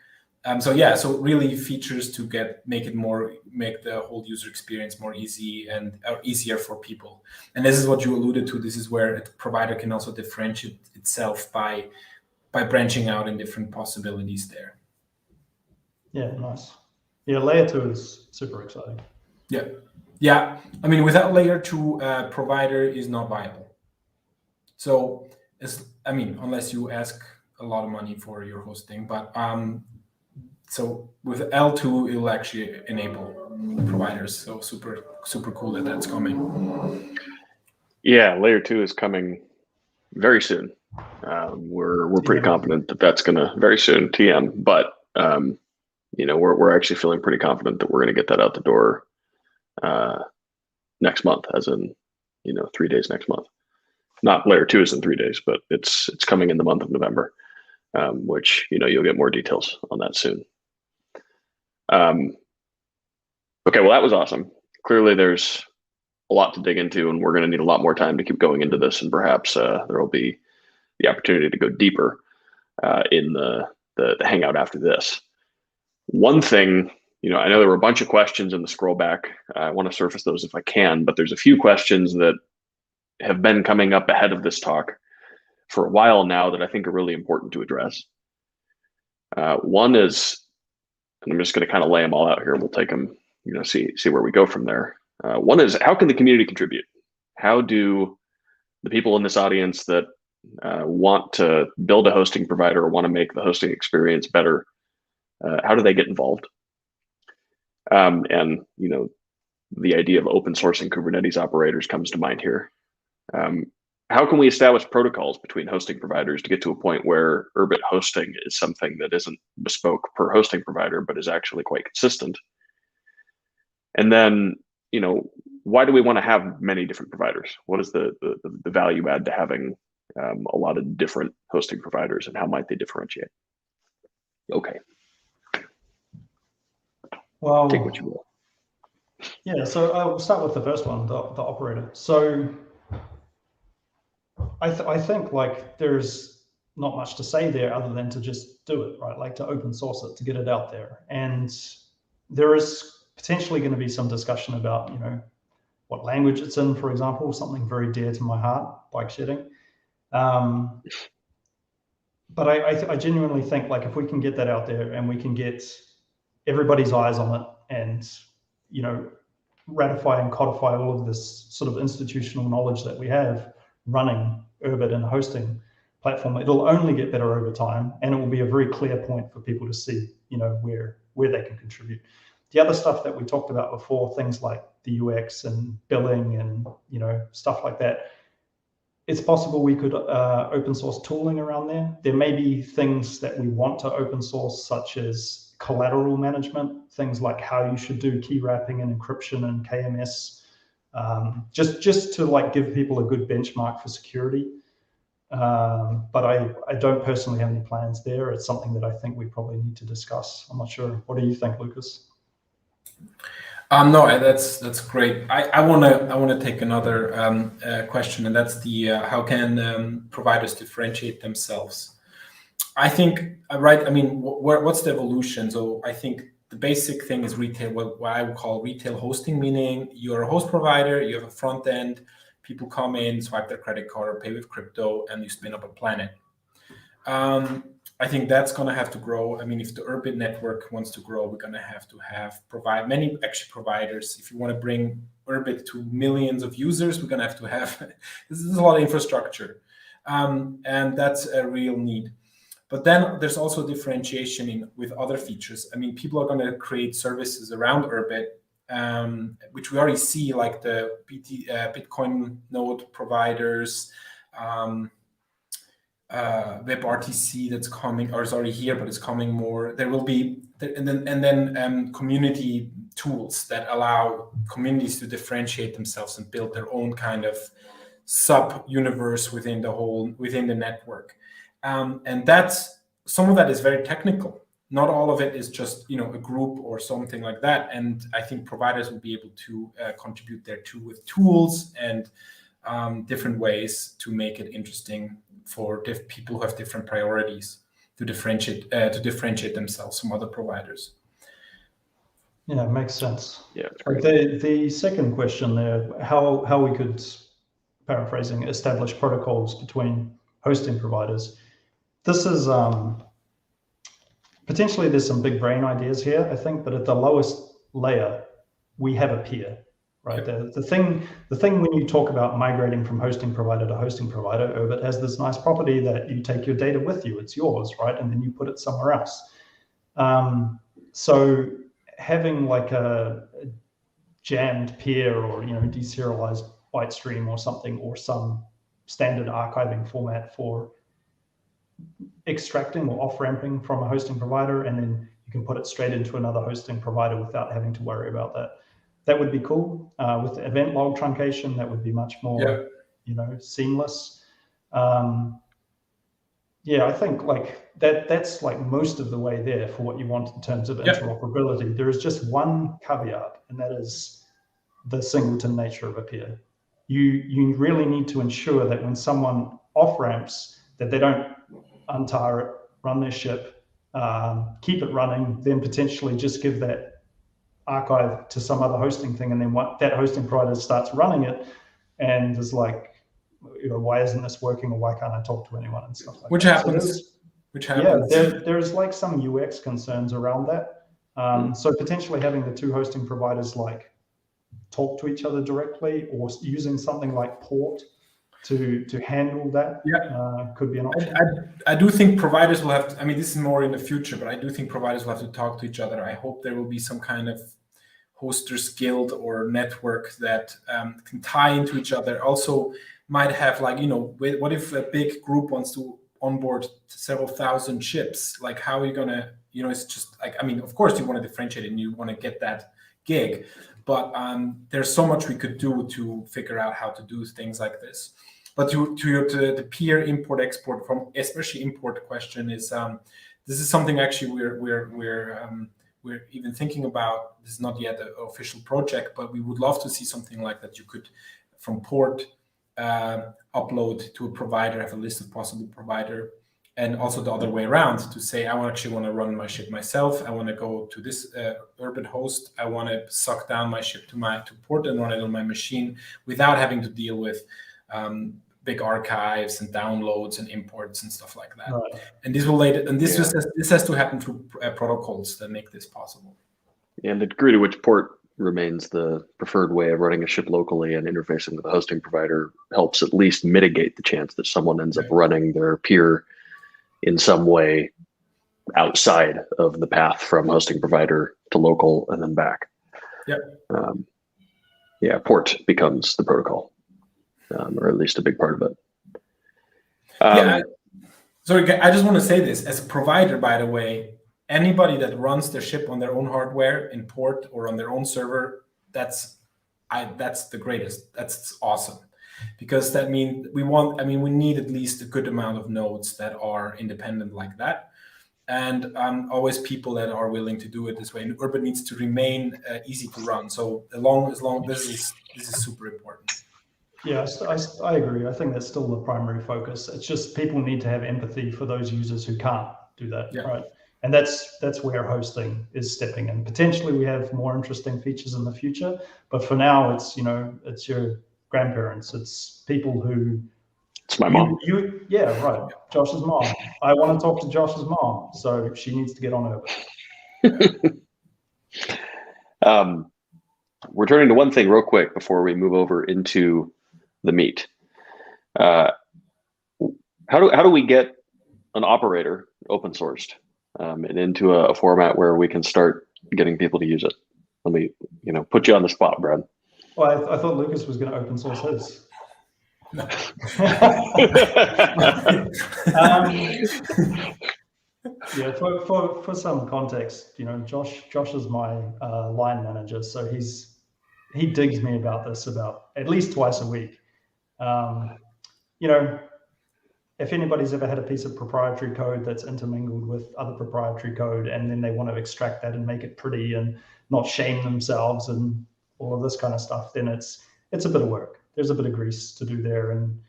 so really features to make the whole user experience more easy and easier for people. And this is what you alluded to. This is where a provider can also differentiate itself by branching out in different possibilities there. Yeah, nice. Yeah, layer 2 is super exciting. Yeah. I mean, without layer 2, provider is not viable. So, unless you ask a lot of money for your hosting, but so with L2, it will actually enable providers. So super, super cool that that's coming. Yeah, layer 2 is coming very soon. We're pretty confident that that's going to very soon TM, but we're actually feeling pretty confident that we're going to get that out the door next month, as in 3 days next month. not layer 2 is in 3 days, but it's coming in the month of November, which you'll get more details on that soon. Okay, well, that was awesome. Clearly, there's a lot to dig into, and we're going to need a lot more time to keep going into this, and perhaps there will be the opportunity to go deeper in the hangout after this. One thing, I know there were a bunch of questions in the scroll back. I want to surface those if I can, but there's a few questions that have been coming up ahead of this talk for a while now that I think are really important to address. One is, and I'm just going to kind of lay them all out here. We'll take them, see where we go from there. One is, how can the community contribute? How do the people in this audience that want to build a hosting provider or want to make the hosting experience better, how do they get involved? And the idea of open sourcing Kubernetes operators comes to mind here. How can we establish protocols between hosting providers to get to a point where Urbit hosting is something that isn't bespoke per hosting provider, but is actually quite consistent? And then, why do we want to have many different providers? What is the value add to having a lot of different hosting providers, and how might they differentiate? Okay. Well, take what you will. Yeah, so I'll start with the first one, the operator. So I think like there's not much to say there other than to just do it, right? Like to open source it, to get it out there. And there is potentially going to be some discussion about, what language it's in, for example, something very dear to my heart, bike shedding. But I genuinely think like if we can get that out there and we can get everybody's eyes on it and, ratify and codify all of this sort of institutional knowledge that we have running Urbit and hosting platform, it'll only get better over time, and it will be a very clear point for people to see, where they can contribute. The other stuff that we talked about before, things like the UX and billing and stuff like that, it's possible we could open source tooling around there. There may be things that we want to open source, such as collateral management, things like how you should do key wrapping and encryption and KMS, just to like give people a good benchmark for security. But I don't personally have any plans there. It's something that I think we probably need to discuss. I'm not sure. What do you think, Lukas? No, that's great. I wanna take another question, and that's the how can providers differentiate themselves? I think right. I mean, what's the evolution? So I think the basic thing is retail. What I would call retail hosting, meaning you're a host provider, you have a front end. People come in, swipe their credit card or pay with crypto, and you spin up a planet. I think that's going to have to grow. I mean, if the Urbit network wants to grow, we're going to have provide many actually providers. If you want to bring Urbit to millions of users, we're going to have this is a lot of infrastructure, and that's a real need. But then there's also differentiation with other features. I mean, people are going to create services around Urbit, which we already see, like the Bitcoin node providers, WebRTC that's coming, or is already here, but it's coming more. There will be, and then community tools that allow communities to differentiate themselves and build their own kind of sub-universe within the network. And that's, some of that is very technical. Not all of it is just, a group or something like that. And I think providers will be able to contribute there too with tools and different ways to make it interesting for people who have different priorities to differentiate themselves from other providers. Yeah, it makes sense. Yeah. The second question there, how we could, paraphrasing, establish protocols between hosting providers. This is potentially there's some big brain ideas here, I think, but at the lowest layer, we have a peer, right? The thing when you talk about migrating from hosting provider to hosting provider, Urbit has this nice property that you take your data with you, it's yours, right? And then you put it somewhere else. So having like a jammed peer or, deserialized byte stream or something, or some standard archiving format for extracting or off-ramping from a hosting provider, and then you can put it straight into another hosting provider without having to worry about that. That would be cool. With event log truncation, that would be much more seamless. Yeah, I think like that's like most of the way there for what you want in terms of interoperability. There is just one caveat, and that is the singleton nature of a peer. You really need to ensure that when someone off ramps, that they don't untar it, run their ship, keep it running, then potentially just give that archive to some other hosting thing, and then that hosting provider starts running it and is like, why isn't this working, or why can't I talk to anyone and stuff like Which that. happens. Yeah, there's like some UX concerns around that. So potentially having the two hosting providers like talk to each other directly, or using something like port to handle that could be an option. I do think providers will have to, I mean, this is more in the future, but I do think providers will have to talk to each other. I hope there will be some kind of hosters guild or network that can tie into each other. Also might have like, what if a big group wants to onboard several thousand ships? Like, how are you going to, it's just like, I mean, of course you want to differentiate and you want to get that gig, but there's so much we could do to figure out how to do things like this. But to the peer import export, from especially import question, is this is something actually we're even thinking about. This is not yet an official project, but we would love to see something like that. You could from port upload to a provider, have a list of possible provider, and also the other way around to say, I actually want to run my ship myself. I want to go to this Urbit host. I want to suck down my ship to port and run it on my machine without having to deal with big archives and downloads and imports and stuff like that. Right. And this will this has to happen through protocols that make this possible. And the degree to which port remains the preferred way of running a ship locally and interfacing with a hosting provider helps at least mitigate the chance that someone ends up running their peer in some way outside of the path from hosting provider to local and then back. Port becomes the protocol, or at least a big part of it. Sorry, I just want to say this as a provider, by the way. Anybody that runs their ship on their own hardware in port or on their own server, that's the greatest. That's awesome, because that means we need at least a good amount of nodes that are independent like that, and always people that are willing to do it this way. And Urbit needs to remain easy to run. So as long this is super important. Yeah, I agree. I think that's still the primary focus. It's just people need to have empathy for those users who can't do that, right? And that's where hosting is stepping in. Potentially we have more interesting features in the future, but for now it's it's your grandparents, it's people who. It's my mom. Josh's mom. I want to talk to Josh's mom, so she needs to get on Urbit. We're turning to one thing real quick before we move over into the meat. How do we get an operator open sourced and into a format where we can start getting people to use it? Let me put you on the spot, Brad. Well, I thought Lukas was going to open source his. No. For some context, Josh is my line manager, so he digs me about this about at least twice a week. If anybody's ever had a piece of proprietary code that's intermingled with other proprietary code, and then they want to extract that and make it pretty and not shame themselves and all of this kind of stuff, then it's a bit of work. There's a bit of grease to do there. And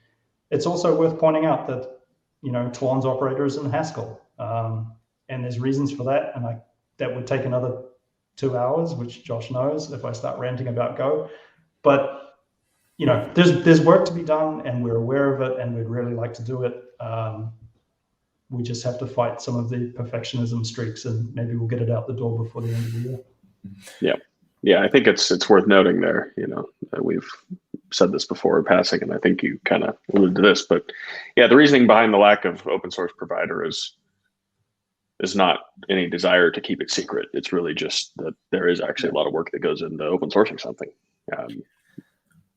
it's also worth pointing out that, Tlon's operator is in Haskell. And there's reasons for that. And that would take another 2 hours, which Josh knows if I start ranting about Go. But there's work to be done, and we're aware of it, and we'd really like to do it. We just have to fight some of the perfectionism streaks, and maybe we'll get it out the door before the end of the year. Yeah. I think it's worth noting there. We've said this before in passing, and I think you kind of alluded to this, but the reasoning behind the lack of open source provider is not any desire to keep it secret. It's really just that there is actually a lot of work that goes into open sourcing something.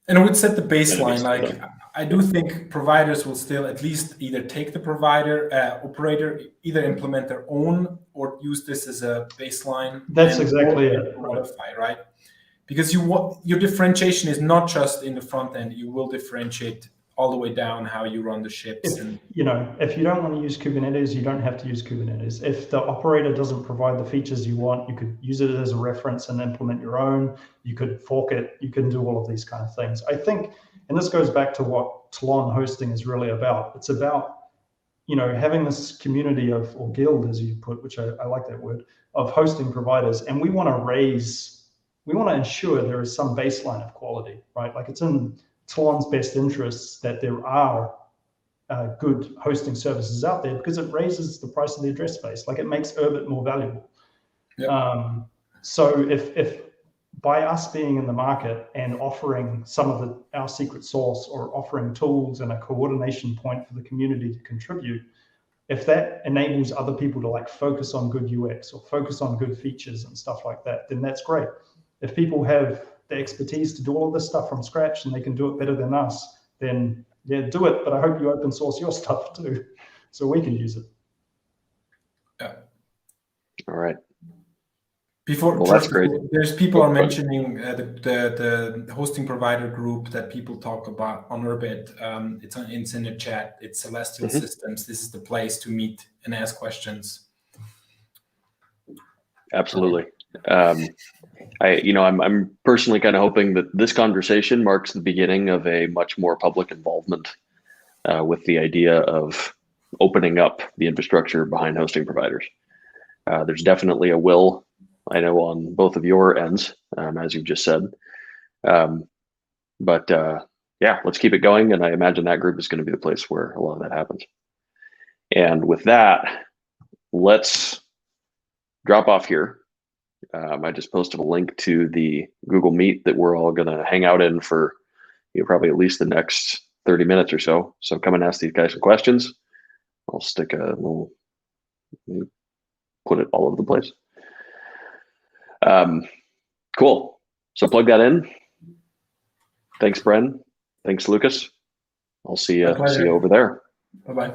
And I would set the baseline. Like, I do think providers will still at least either take the provider operator, either implement their own or use this as a baseline. That's exactly it. Modify, right? Because your differentiation is not just in the front end. You will differentiate all the way down how you run the ships. If you don't want to use Kubernetes, you don't have to use Kubernetes. If the operator doesn't provide the features you want, you could use it as a reference and implement your own. You could fork it. You can do all of these kind of things. I think, and this goes back to what Tlon Hosting is really about. It's about, having this community of, or guild, as you put, which I like that word, of hosting providers. And we want to ensure there is some baseline of quality, right? Like, it's in Tlon's best interests that there are good hosting services out there, because it raises the price of the address space. Like, it makes Urbit more valuable. Yep. So if by us being in the market and offering some of our secret sauce, or offering tools and a coordination point for the community to contribute, if that enables other people to focus on good UX or focus on good features and stuff like that, then that's great. If people have the expertise to do all of this stuff from scratch and they can do it better than us, then yeah, do it. But I hope you open source your stuff too, so we can use it. Yeah. All right. Before, well, that's great. There's people are mentioning the hosting provider group that people talk about on Urbit. It's in the chat. It's Celestial Systems. This is the place to meet and ask questions. Absolutely. I'm personally kind of hoping that this conversation marks the beginning of a much more public involvement with the idea of opening up the infrastructure behind hosting providers. There's definitely a will, I know, on both of your ends, as you've just said. But yeah, let's keep it going. And I imagine that group is going to be the place where a lot of that happens. And with that, let's drop off here. I just posted a link to the Google Meet that we're all going to hang out in for probably at least the next 30 minutes or so. So come and ask these guys some questions. I'll stick a little, put it all over the place. Cool. So plug that in. Thanks, Bren. Thanks, Lukas. I'll see you over there. Bye-bye.